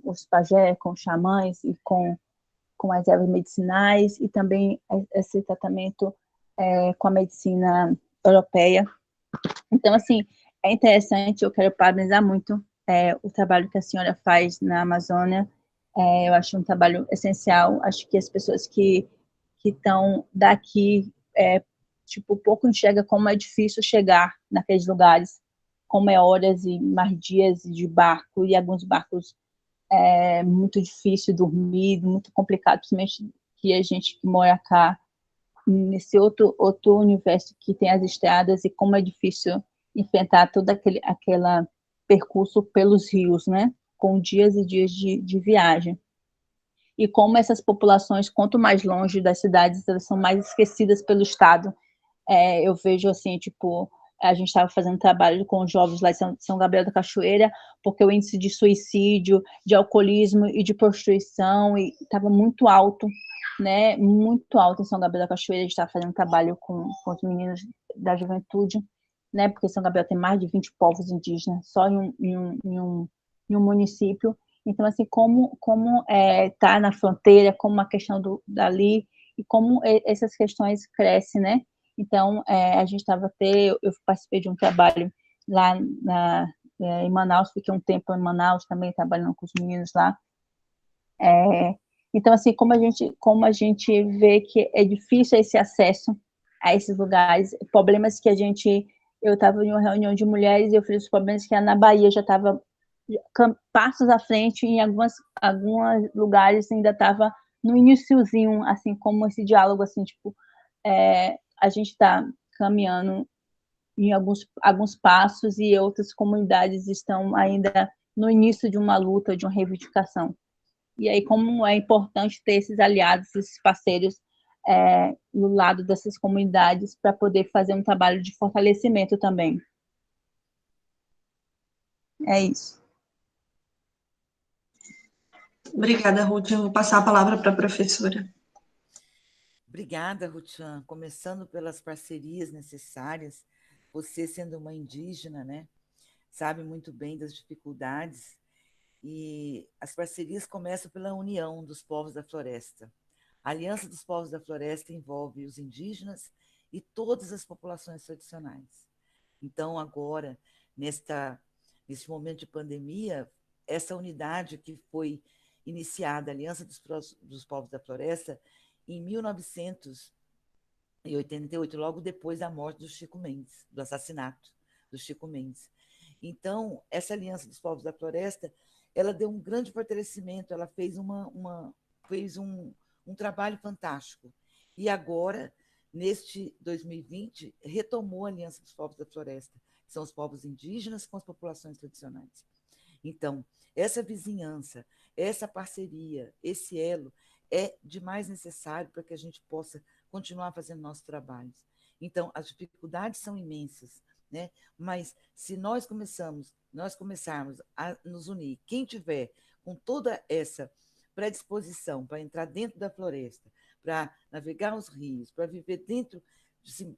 os pajés, com os xamãs e com as ervas medicinais e também esse tratamento com a medicina europeia. Então, assim, é interessante, eu quero parabenizar muito o trabalho que a senhora faz na Amazônia. Eu acho um trabalho essencial. Acho que as pessoas que estão daqui, tipo, pouco enxerga como é difícil chegar naqueles lugares, como é horas e mais dias de barco, e alguns barcos muito difícil dormir, muito complicado, principalmente que a gente que mora cá, nesse outro universo que tem as estradas, e como é difícil enfrentar todo aquele percurso pelos rios, né? Com dias e dias de viagem. E como essas populações, quanto mais longe das cidades, elas são mais esquecidas pelo Estado. Eu vejo assim, tipo, a gente estava fazendo trabalho com os jovens lá em São Gabriel da Cachoeira, porque o índice de suicídio, de alcoolismo e de prostituição estava muito alto, né? Muito alto em São Gabriel da Cachoeira. A gente estava fazendo trabalho com os meninos da juventude, né? Porque São Gabriel tem mais de 20 povos indígenas, só em um município. Então, assim, como tá na fronteira, como a questão dali, e como essas questões crescem, né? Então, a gente eu participei de um trabalho lá em Manaus, fiquei um tempo em Manaus também, trabalhando com os meninos lá. Então, assim, como a gente vê que é difícil esse acesso a esses lugares, problemas que eu estava em uma reunião de mulheres e eu fiz os problemas que na Bahia já estava passos à frente, em alguns lugares ainda estava no iniciozinho, assim, como esse diálogo, assim, tipo, a gente está caminhando em alguns passos e outras comunidades estão ainda no início de uma luta, de uma reivindicação. E aí, como é importante ter esses aliados, esses parceiros no lado dessas comunidades para poder fazer um trabalho de fortalecimento também. É isso. Obrigada, Ruth. Eu vou passar a palavra para a professora. Obrigada, Rutian. Começando pelas parcerias necessárias, você sendo uma indígena, né, sabe muito bem das dificuldades, e as parcerias começam pela união dos povos da floresta. A Aliança dos Povos da Floresta envolve os indígenas e todas as populações tradicionais. Então, agora, nesse momento de pandemia, essa unidade que foi iniciada, a Aliança dos Povos da Floresta, em 1988, logo depois da morte do Chico Mendes, do assassinato do Chico Mendes. Então, essa Aliança dos Povos da Floresta, ela deu um grande fortalecimento, ela fez fez um trabalho fantástico. E agora, neste 2020, retomou a Aliança dos Povos da Floresta, que são os povos indígenas com as populações tradicionais. Então, essa vizinhança, essa parceria, esse elo é de mais necessário para que a gente possa continuar fazendo nossos trabalhos. Então, as dificuldades são imensas, né? Mas se nós começarmos a nos unir, quem tiver com toda essa predisposição para entrar dentro da floresta, para navegar os rios, para viver dentro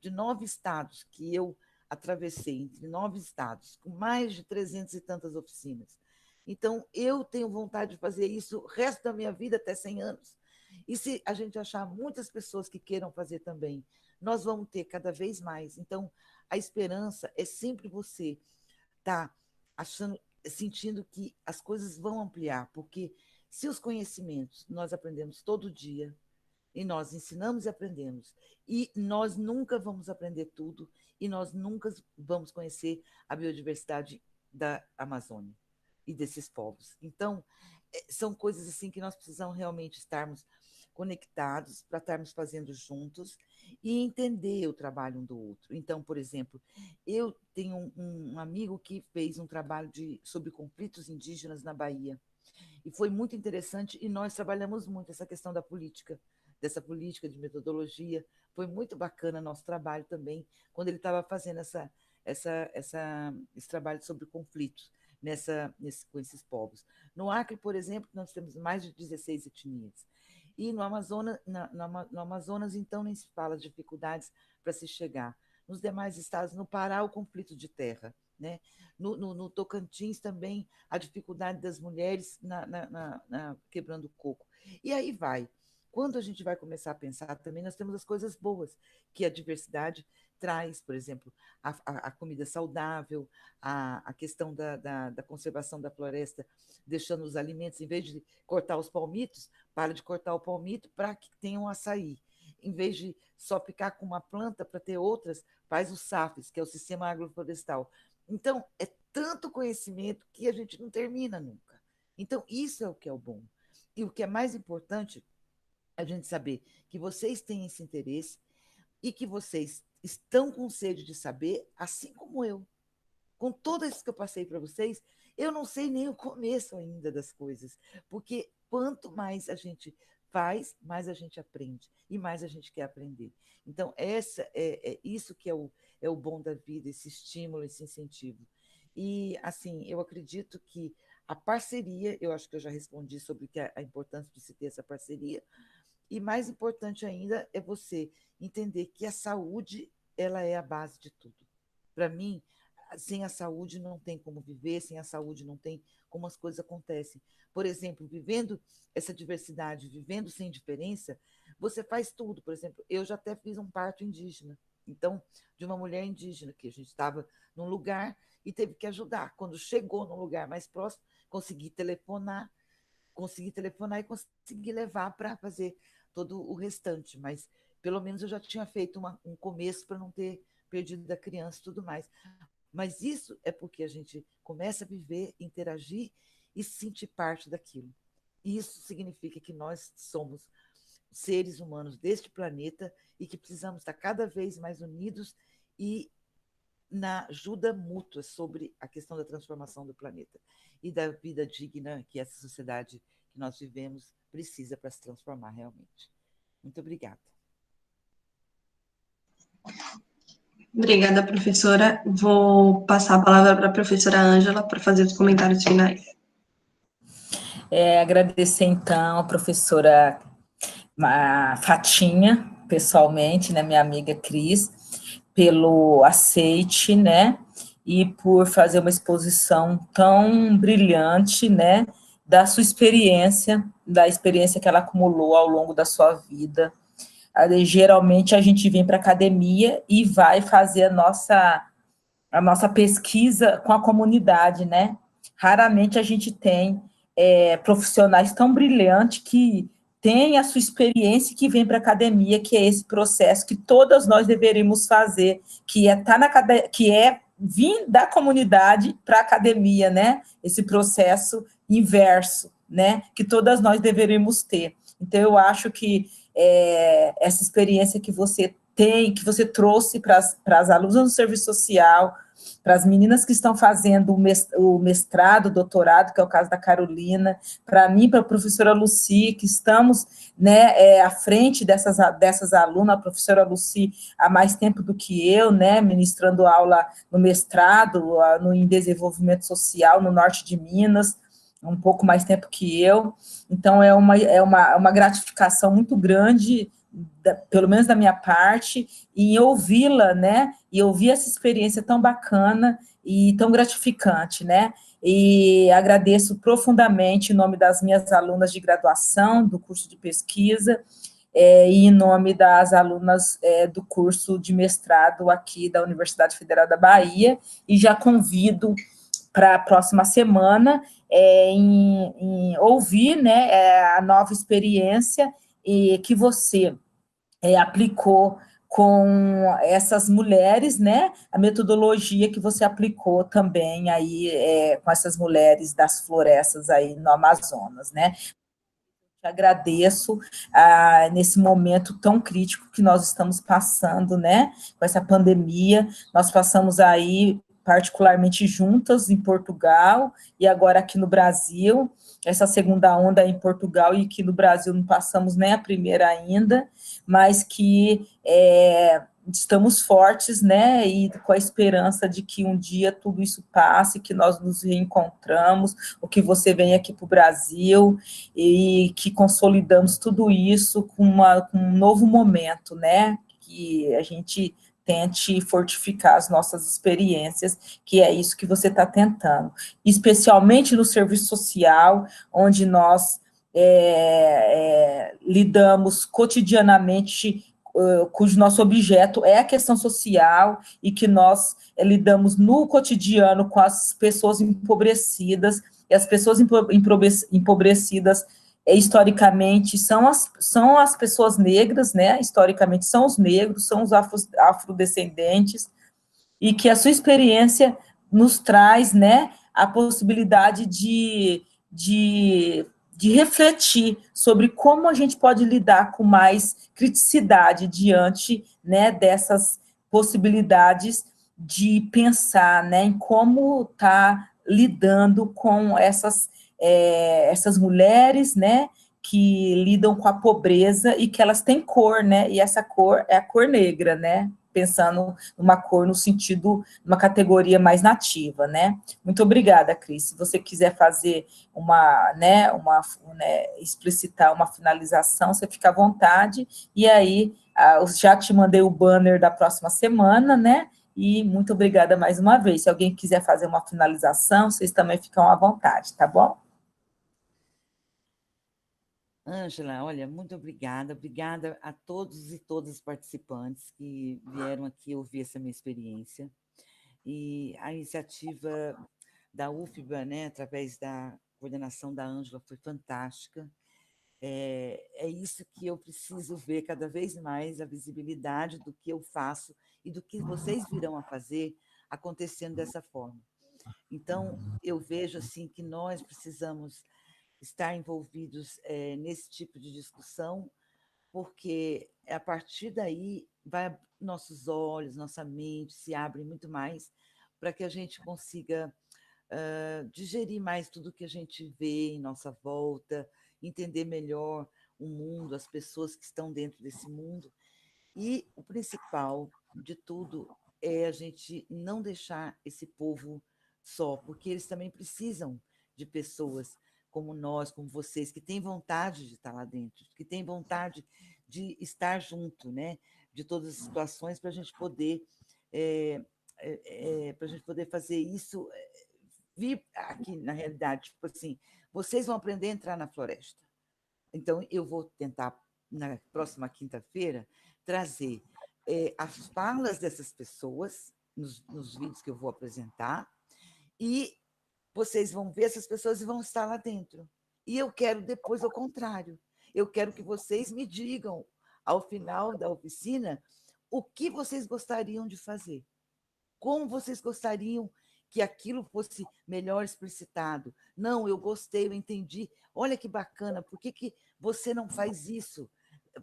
de 9 estados que eu atravessei, entre 9 estados, com mais de 300 e tantas oficinas. Então, eu tenho vontade de fazer isso o resto da minha vida, até 100 anos. E se a gente achar muitas pessoas que queiram fazer também, nós vamos ter cada vez mais. Então, a esperança é sempre você estar sentindo que as coisas vão ampliar, porque se os conhecimentos nós aprendemos todo dia, e nós ensinamos e aprendemos. E nós nunca vamos aprender tudo, e nós nunca vamos conhecer a biodiversidade da Amazônia e desses povos. Então, são coisas assim que nós precisamos realmente estarmos conectados para estarmos fazendo juntos e entender o trabalho um do outro. Então, por exemplo, eu tenho um amigo que fez um trabalho sobre conflitos indígenas na Bahia, e foi muito interessante, e nós trabalhamos muito essa questão da política, dessa política de metodologia. Foi muito bacana nosso trabalho também, quando ele estava fazendo esse trabalho sobre conflitos com esses povos. No Acre, por exemplo, nós temos mais de 16 etnias. E no Amazonas, então, nem se fala de dificuldades para se chegar. Nos demais estados, no Pará, o conflito de terra. Né? No Tocantins também a dificuldade das mulheres quebrando coco. E aí vai. Quando a gente vai começar a pensar também, nós temos as coisas boas que a diversidade traz, por exemplo, a comida saudável, a questão da conservação da floresta, deixando os alimentos, em vez de cortar os palmitos, para de cortar o palmito para que tenha um açaí. Em vez de só ficar com uma planta para ter outras, faz o SAFES, que é o Sistema Agroflorestal. Então, é tanto conhecimento que a gente não termina nunca. Então, isso é o que é o bom. E o que é mais importante é a gente saber que vocês têm esse interesse e que vocês estão com sede de saber, assim como eu. Com tudo isso que eu passei para vocês, eu não sei nem o começo ainda das coisas, porque quanto mais a gente faz, mais a gente aprende e mais a gente quer aprender. Então, isso que é o bom da vida, esse estímulo, esse incentivo. E, assim, eu acredito que a parceria, eu acho que eu já respondi sobre a importância de se ter essa parceria, e mais importante ainda é você entender que a saúde, ela é a base de tudo. Para mim, sem a saúde não tem como viver, sem a saúde não tem como as coisas acontecem. Por exemplo, vivendo essa diversidade, vivendo sem diferença, você faz tudo. Por exemplo, eu já até fiz um parto indígena, então, de uma mulher indígena, que a gente estava num lugar e teve que ajudar. Quando chegou num lugar mais próximo, consegui telefonar e consegui levar para fazer todo o restante, mas pelo menos eu já tinha feito um começo para não ter perdido da criança e tudo mais. Mas isso é porque a gente começa a viver, interagir e se sentir parte daquilo. Isso significa que nós somos seres humanos deste planeta e que precisamos estar cada vez mais unidos e na ajuda mútua sobre a questão da transformação do planeta e da vida digna que essa sociedade que nós vivemos precisa para se transformar realmente. Muito obrigada. Obrigada, professora. Vou passar a palavra para a professora Ângela para fazer os comentários finais. Agradecer, então, a professora Fatinha, pessoalmente, né, minha amiga Cris, pelo aceite, né, e por fazer uma exposição tão brilhante, né, da sua experiência, da experiência que ela acumulou ao longo da sua vida. Geralmente a gente vem para a academia e vai fazer a nossa pesquisa com a comunidade, né? Raramente a gente tem profissionais tão brilhantes que têm a sua experiência e que vem para a academia, que é esse processo que todas nós deveríamos fazer, que é vir da comunidade para a academia, né? Esse processo inverso, né? Que todas nós deveríamos ter. Então, eu acho que essa experiência que você tem, que você trouxe para as alunas do serviço social, para as meninas que estão fazendo o mestrado, o doutorado, que é o caso da Carolina, para mim, para a professora Lucy, que estamos, né, à frente dessas alunas, a professora Lucy há mais tempo do que eu, né, ministrando aula no mestrado, em desenvolvimento social, no norte de Minas, um pouco mais tempo que eu. Então, é uma gratificação muito grande, pelo menos da minha parte, em ouvi-la, né, e ouvir essa experiência tão bacana e tão gratificante, né, e agradeço profundamente em nome das minhas alunas de graduação, do curso de pesquisa, e em nome das alunas do curso de mestrado aqui da Universidade Federal da Bahia, e já convido para a próxima semana em ouvir, né, a nova experiência que você aplicou com essas mulheres, né? A metodologia que você aplicou também aí com essas mulheres das florestas aí no Amazonas, né? Agradeço nesse momento tão crítico que nós estamos passando, né? Com essa pandemia, nós passamos aí particularmente juntas em Portugal e agora aqui no Brasil, essa segunda onda em Portugal e aqui no Brasil não passamos nem a primeira ainda, mas que estamos fortes, né, e com a esperança de que um dia tudo isso passe, que nós nos reencontramos, ou que você venha aqui para o Brasil, e que consolidamos tudo isso com um novo momento, né, que a gente tente fortificar as nossas experiências, que é isso que você está tentando, especialmente no serviço social, onde nós lidamos cotidianamente, cujo nosso objeto é a questão social e que nós lidamos no cotidiano com as pessoas empobrecidas, e as pessoas empobrecidas, historicamente, são as pessoas negras, né? Historicamente, são os negros, são os afrodescendentes, e que a sua experiência nos traz, né, a possibilidade de refletir sobre como a gente pode lidar com mais criticidade diante, né, dessas possibilidades de pensar, né, em como está lidando com essas mulheres, né, que lidam com a pobreza e que elas têm cor, né, e essa cor é a cor negra, né, pensando numa cor no sentido, numa categoria mais nativa, né. Muito obrigada, Cris. Se você quiser fazer explicitar uma finalização, você fica à vontade, e aí eu já te mandei o banner da próxima semana, né, e muito obrigada mais uma vez. Se alguém quiser fazer uma finalização, vocês também ficam à vontade, tá bom? Ângela, olha, muito obrigada. Obrigada a todos e todas os participantes que vieram aqui ouvir essa minha experiência. E a iniciativa da UFBA, né, através da coordenação da Ângela, foi fantástica. É isso que eu preciso ver cada vez mais, a visibilidade do que eu faço e do que vocês virão a fazer acontecendo dessa forma. Então, eu vejo assim que nós precisamos estar envolvidos nesse tipo de discussão, porque a partir daí nossos olhos, nossa mente se abrem muito mais para que a gente consiga digerir mais tudo que a gente vê em nossa volta, entender melhor o mundo, as pessoas que estão dentro desse mundo. E o principal de tudo é a gente não deixar esse povo só, porque eles também precisam de pessoas como nós, como vocês, que têm vontade de estar lá dentro, que têm vontade de estar junto, né? De todas as situações, para a gente poder fazer isso vir aqui na realidade, tipo assim, vocês vão aprender a entrar na floresta. Então, eu vou tentar, na próxima quinta-feira, trazer as falas dessas pessoas nos vídeos que eu vou apresentar, e vocês vão ver essas pessoas e vão estar lá dentro. E eu quero depois ao contrário. Eu quero que vocês me digam, ao final da oficina, o que vocês gostariam de fazer. Como vocês gostariam que aquilo fosse melhor explicitado. Não, eu gostei, eu entendi. Olha que bacana, por que você não faz isso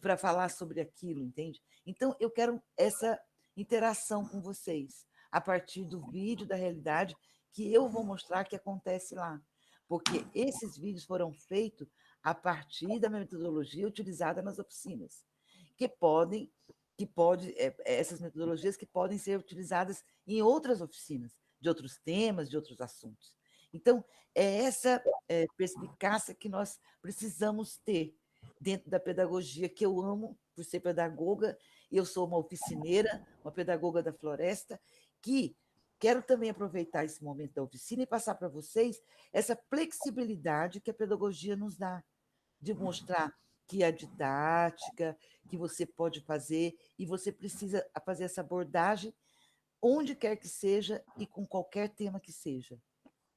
para falar sobre aquilo, entende? Então, eu quero essa interação com vocês, a partir do vídeo da realidade que eu vou mostrar que acontece lá. Porque esses vídeos foram feitos a partir da metodologia utilizada nas oficinas, essas metodologias que podem ser utilizadas em outras oficinas, de outros temas, de outros assuntos. Então, é essa perspicácia que nós precisamos ter dentro da pedagogia, que eu amo por ser pedagoga. Eu sou uma oficineira, uma pedagoga da floresta, que quero também aproveitar esse momento da oficina e passar para vocês essa flexibilidade que a pedagogia nos dá, de mostrar que a didática, que você pode fazer, e você precisa fazer essa abordagem onde quer que seja e com qualquer tema que seja,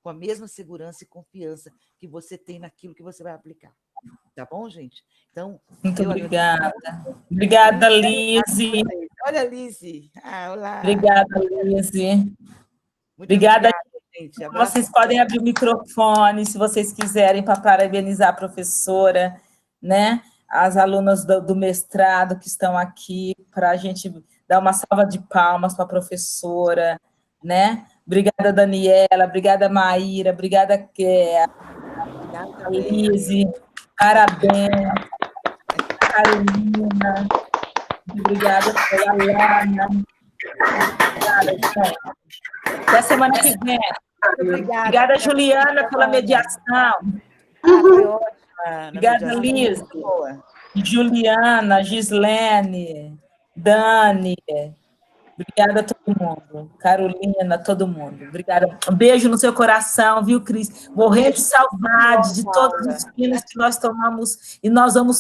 com a mesma segurança e confiança que você tem naquilo que você vai aplicar. Tá bom, gente? Então, Muito obrigada. Obrigada, Lise. Olha, Lise. Olá. Obrigada, Lise. Muito Obrigada, gente. Vocês podem abrir o microfone, se vocês quiserem, para parabenizar a professora, né? As alunas do mestrado que estão aqui, para a gente dar uma salva de palmas para a professora, né? Obrigada, Daniela, obrigada, Maíra, obrigada, Lise, parabéns, Carolina, obrigada, Lana, obrigada, gente. Até semana que vem. Obrigada, Juliana, pela mediação. Foi ótima. Obrigada, Liz. Juliana, Gislene, Dani. Obrigada a todo mundo. Carolina, todo mundo. Obrigada. Um beijo no seu coração, viu, Cris? Morrendo de saudade de todos os filhos que nós tomamos e nós vamos